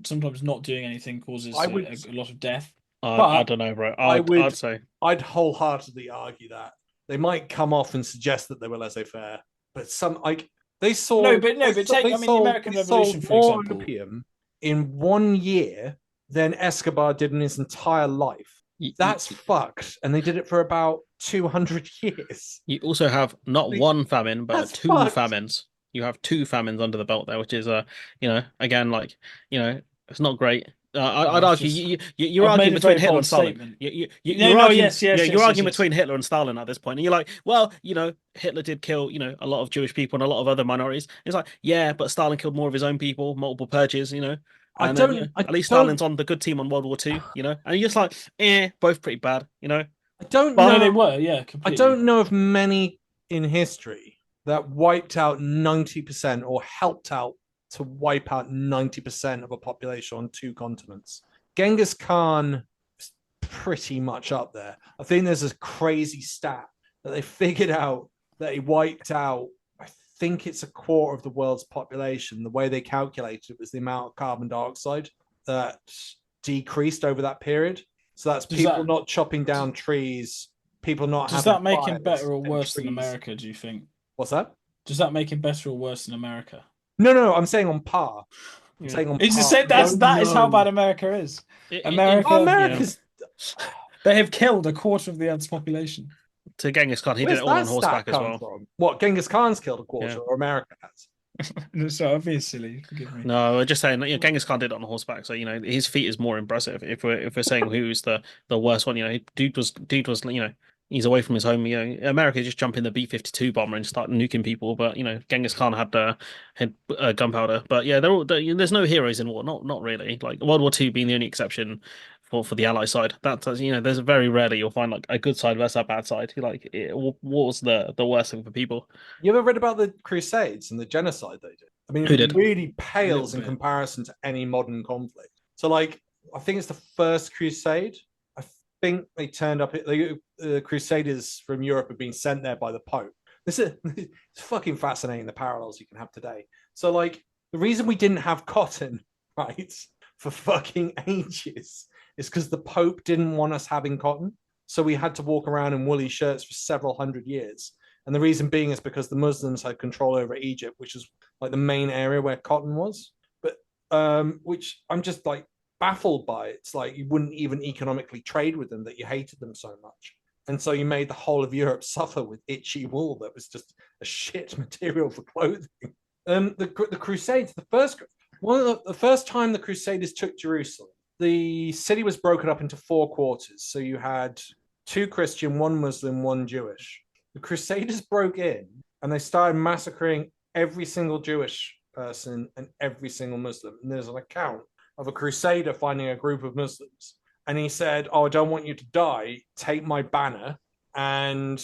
Sometimes not doing anything causes I would a lot of death. I But don't know, bro. I I'd would say I'd wholeheartedly argue that. They might come off and suggest that they were laissez-faire, but some like they saw but take, I mean, the American they sold Revolution, for more example. opium in 1 year than Escobar did in his entire life. That's fucked. And they did it for about 200 years. you also have not one famine, but That's two fucked. famines. You have two famines under the belt there, which is again like it's not great. I'd It's argue just you're I've made arguing a between very Hitler and bold Stalin. statement. You're No, arguing, yes, yes, you're yes, arguing yes. between Hitler and Stalin at this point. And you're like, well, Hitler did kill, a lot of Jewish people and a lot of other minorities. It's like, yeah, but Stalin killed more of his own people, multiple purges, I and don't then, I at least don't Stalin's on the good team on World War II, and you're just like, both pretty bad, I don't But- No, know they were, yeah, I completely. don't know of many in history that wiped out 90% or helped out to wipe out 90% of a population on two continents. Genghis Khan is pretty much up there. I think there's a crazy stat that they figured out that he wiped out, I think it's a quarter of the world's population. The way they calculated it was the amount of carbon dioxide that decreased over that period. So that's people not chopping down trees, people not Does having that make him fires better or and worse than trees. America, do you think? What's that? Does that make him better or worse than America? No, I'm saying on par. I'm Yeah. saying on It's par. just said I that don't is how know. bad America is. America, Oh, America's they have killed a quarter of the Earth's population. to Genghis Khan, he where's did it all that on horseback stat as come well. from? What, Genghis Khan's killed a quarter Yeah. or America has? So I'm being silly. Forgive me. No, we're just saying, Genghis Khan did it on horseback, so his feat is more impressive. If we're saying who's the worst one, dude was he's away from his home. America just jump in the B-52 bomber and start nuking people, but Genghis Khan had gunpowder. But yeah, there's no heroes in war, not really. Like World War II being the only exception for the Ally side. There's very rarely you'll find like a good side versus a bad side. War's the worst thing for people. You ever read about the Crusades and the genocide they did? I mean, Who it did? really pales in bit. comparison to any modern conflict. So, like, I think it's the first Crusade. I think they turned up. The Crusaders from Europe have been sent there by the Pope. It's fucking fascinating the parallels you can have today. So, like, the reason we didn't have cotton, right, for fucking ages is because the Pope didn't want us having cotton. So we had to walk around in woolly shirts for several hundred years. And the reason being is because the Muslims had control over Egypt, which is like the main area where cotton was. But which I'm just like baffled by. It's like you wouldn't even economically trade with them, that you hated them so much. And so you made the whole of Europe suffer with itchy wool that was just a shit material for clothing. The Crusades, the first time the Crusaders took Jerusalem, the city was broken up into 4 quarters. So you had 2 Christian, 1 Muslim, 1 Jewish. The Crusaders broke in and they started massacring every single Jewish person and every single Muslim. And there's an account of a Crusader finding a group of Muslims. And he said, "Oh, I don't want you to die. Take my banner and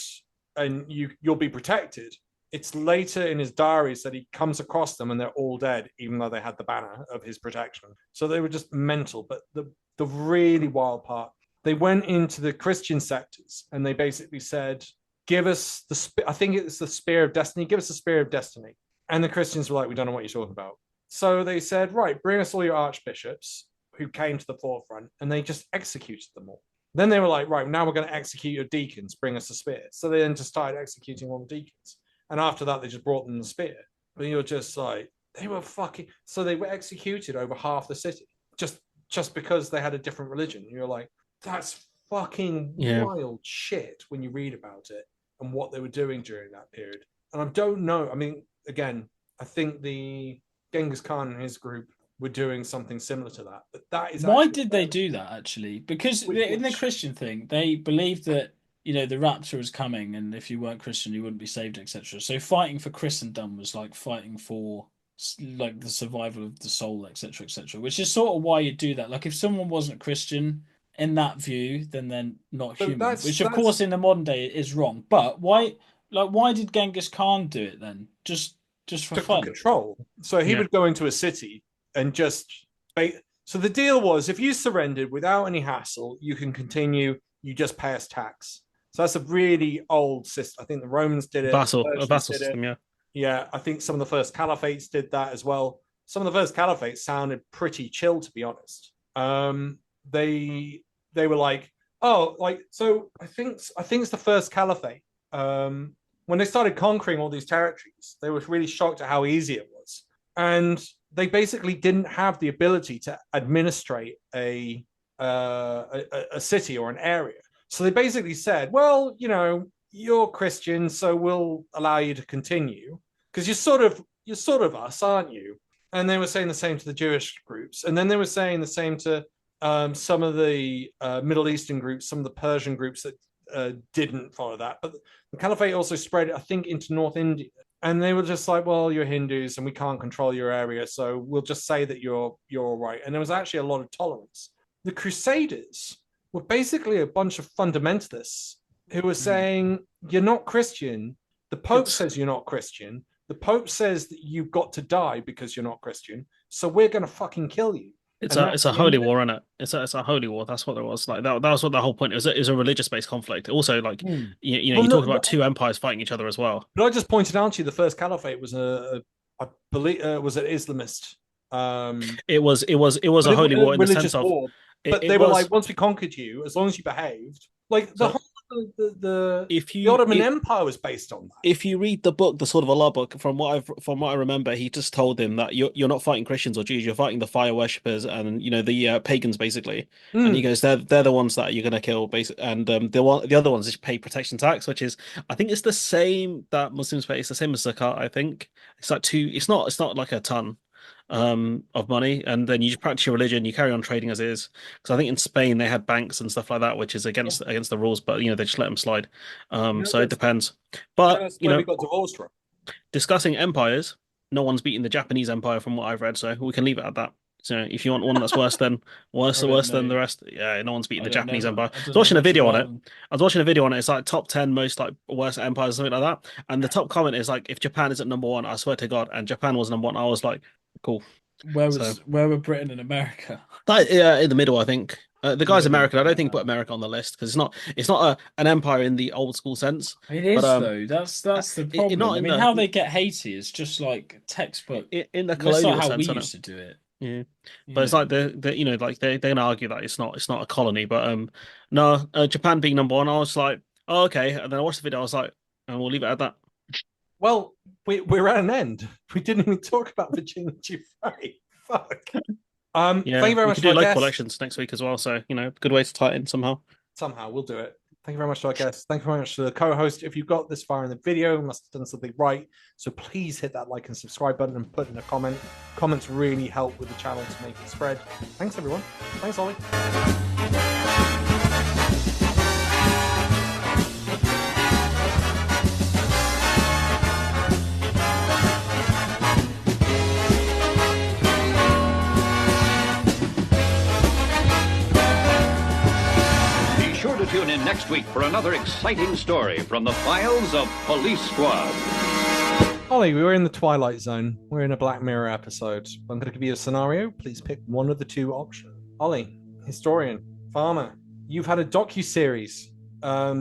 you'll be protected." It's later in his diaries that he comes across them and they're all dead, even though they had the banner of his protection. So they were just mental. But the really wild part, they went into the Christian sectors and they basically said, "Give us I think it's the Spear of Destiny. Give us the Spear of Destiny." And the Christians were like, "We don't know what you're talking about." So they said, "Right, bring us all your archbishops who came to the forefront," and they just executed them all. Then they were like, "Right, now we're going to execute your deacons. Bring us the spear." So they then just started executing all the deacons. And after that, they just brought them the spear. But you're just like, they were fucking... So they were executed over half the city just because they had a different religion. And you're like, that's fucking wild shit when you read about it and what they were doing during that period. And I don't know. I mean, again, I think the Genghis Khan and his group were doing something similar to that. But that is... Why did they do that, actually? Because in the Christian thing, they believed that, the rapture was coming, and if you weren't Christian, you wouldn't be saved, etc. So fighting for Christendom was like fighting for like the survival of the soul, etc., etc. Which is sort of why you do that. Like if someone wasn't Christian in that view, then they're not human. Which, of course, in the modern day is wrong. But why did Genghis Khan do it then? Just for fun? For control. So he would go into a city and just... So the deal was, if you surrendered without any hassle, you can continue. You just pay us tax. So that's a really old system. I think the Romans did it. A vassal system, yeah. Yeah, I think some of the first caliphates did that as well. Some of the first caliphates sounded pretty chill, to be honest. They were like, so I think it's the first caliphate. When they started conquering all these territories, they were really shocked at how easy it was. And they basically didn't have the ability to administrate a city or an area. So they basically said, "Well, you're Christian, so we'll allow you to continue because you're sort of us, aren't you?" And they were saying the same to the Jewish groups, and then they were saying the same to some of the Middle Eastern groups, some of the Persian groups that didn't follow that. But the caliphate also spread, I think, into North India. And they were just like, "Well, you're Hindus and we can't control your area, so we'll just say that you're all right." And there was actually a lot of tolerance. The Crusaders were basically a bunch of fundamentalists who were saying, "You're not Christian. The Pope says you're not Christian. The Pope says that you've got to die because you're not Christian. So we're going to fucking kill you." It's a holy war, isn't it? It's a holy war. That's what it was. Like that was what the whole point is. It was a religious based conflict. Also, like you talk about two empires fighting each other as well. But I just pointed out to you the first caliphate was I believe was an Islamist. It was a holy war in the sense of. War. But they were like, once we conquered you, as long as you behaved, like the Ottoman Empire was based on that. If you read the book, the Sword of Allah book, from what I remember, he just told him that you're not fighting Christians or Jews, you're fighting the fire worshippers and the pagans basically. And he goes, they're the ones that you're gonna kill, basically. And the other ones just pay protection tax, which is I think it's the same that Muslims pay. It's the same as zakat. I think it's like It's not like a ton of money, and then you practice your religion, you carry on trading as is. Because I think in Spain they had banks and stuff like that, which is against the rules, but they just let them slide. So it depends. But that's where we got divorced from. Discussing empires, no one's beating the Japanese empire from what I've read, so we can leave it at that. So if you want one that's worse than the rest, no one's beating the Japanese empire. I was watching a video on it. It's like top 10 most like worst empires or something like that. And the top comment is like, if Japan isn't number one, I swear to God. And Japan was number one. I was like, cool. Where were Britain and America? In the middle, I think. The guy's American. I don't think put America on the list because it's not an empire in the old school sense. It is though. That's the problem. How they get Haiti is just like textbook in the colonial sense. How we used to do it. Yeah, but it's like they're gonna argue that it's not a colony, but no, Japan being number one, I was like, oh, okay, and then I watched the video, I was like, and we'll leave it at that. Well, we're at an end. We didn't even talk about Virginia Giuffre. Fuck. Thank you very much. We could do local elections next week as well, so good way to tie it in somehow. Somehow we'll do it. Thank you very much to our guests. Thank you very much to the co-host. If you got this far in the video, you must have done something right. So please hit that like and subscribe button and put in a comment. Comments really help with the channel to make it spread. Thanks, everyone. Thanks, Ollie. Tune in next week for another exciting story from the files of Police Squad. Ollie, we were in the Twilight Zone. We're in a Black Mirror episode. I'm going to give you a scenario. Please pick one of the two options. Ollie, historian, farmer, you've had a docu-series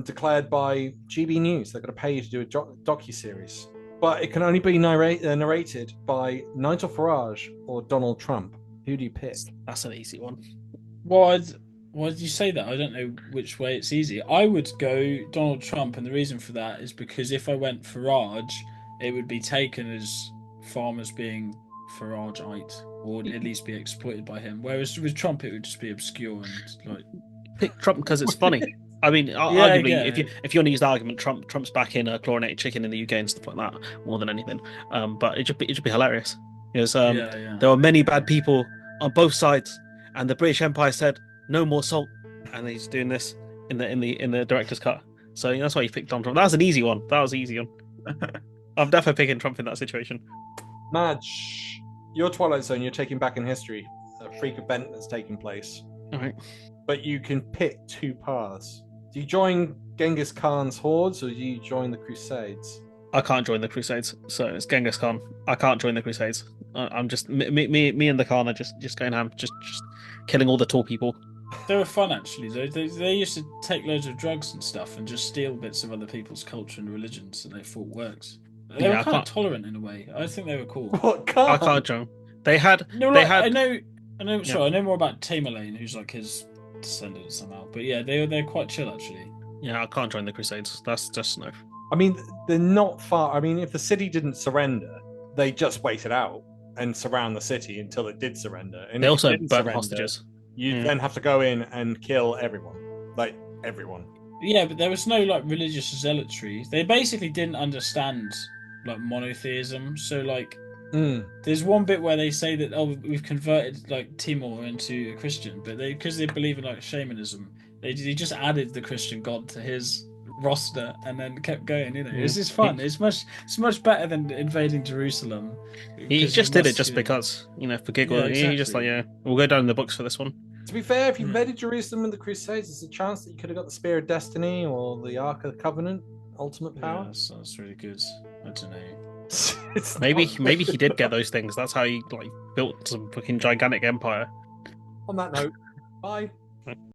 declared by GB News. They're going to pay you to do a docu-series. But it can only be narrated by Nigel Farage or Donald Trump. Who do you pick? That's an easy one. Why did you say that? I don't know which way it's easy. I would go Donald Trump, and the reason for that is because if I went Farage, it would be taken as farmers being Farageite, or at least be exploited by him. Whereas with Trump, it would just be obscure and like. Pick Trump because it's funny. I mean, arguably, if you want to use the argument, Trump's back in chlorinated chicken in the UK and stuff like that more than anything. But it'd just be hilarious because there were many bad people on both sides, and the British Empire said no more salt, and he's doing this in the director's cut. So that's why you picked Donald Trump. That was an easy one. I'm definitely picking Trump in that situation. Madge, your Twilight Zone, you're taking back in history. A freak event that's taking place. All right. But you can pick two paths. Do you join Genghis Khan's hordes or do you join the Crusades? I can't join the Crusades, so it's Genghis Khan. I can't join the Crusades. I'm just me and the Khan are just going ham, just killing all the tall people. They were fun, actually, though. They used to take loads of drugs and stuff and just steal bits of other people's culture and religions that they thought works. They were kind of tolerant in a way. I think they were cool. What, Khan? I can't join. They had. I know. Sorry, I know more about Tamerlane, who's like his descendant somehow. But yeah, they're quite chill, actually. Yeah, I can't join the Crusades. That's just no. I mean, they're not far. I mean, if the city didn't surrender, they just waited out and surround the city until it did surrender. And they also burnt hostages. You then have to go in and kill everyone. Like, everyone. Yeah, but there was no, like, religious zealotry. They basically didn't understand, like, monotheism. So, like, there's one bit where they say that, oh, we've converted, like, Timor into a Christian. But because they believe in, like, shamanism, they just added the Christian god to his roster and then kept going. You know, it's just fun. It's much better than invading Jerusalem. He just did it just because, for giggle. Yeah, exactly. He just we'll go down in the books for this one. To be fair, if you invaded Jerusalem in the Crusades, there's a chance that you could have got the Spear of Destiny or the Ark of the Covenant, ultimate power. Yeah, that's really good. I don't know. Maybe he did get those things. That's how he built some fucking gigantic empire. On that note, bye.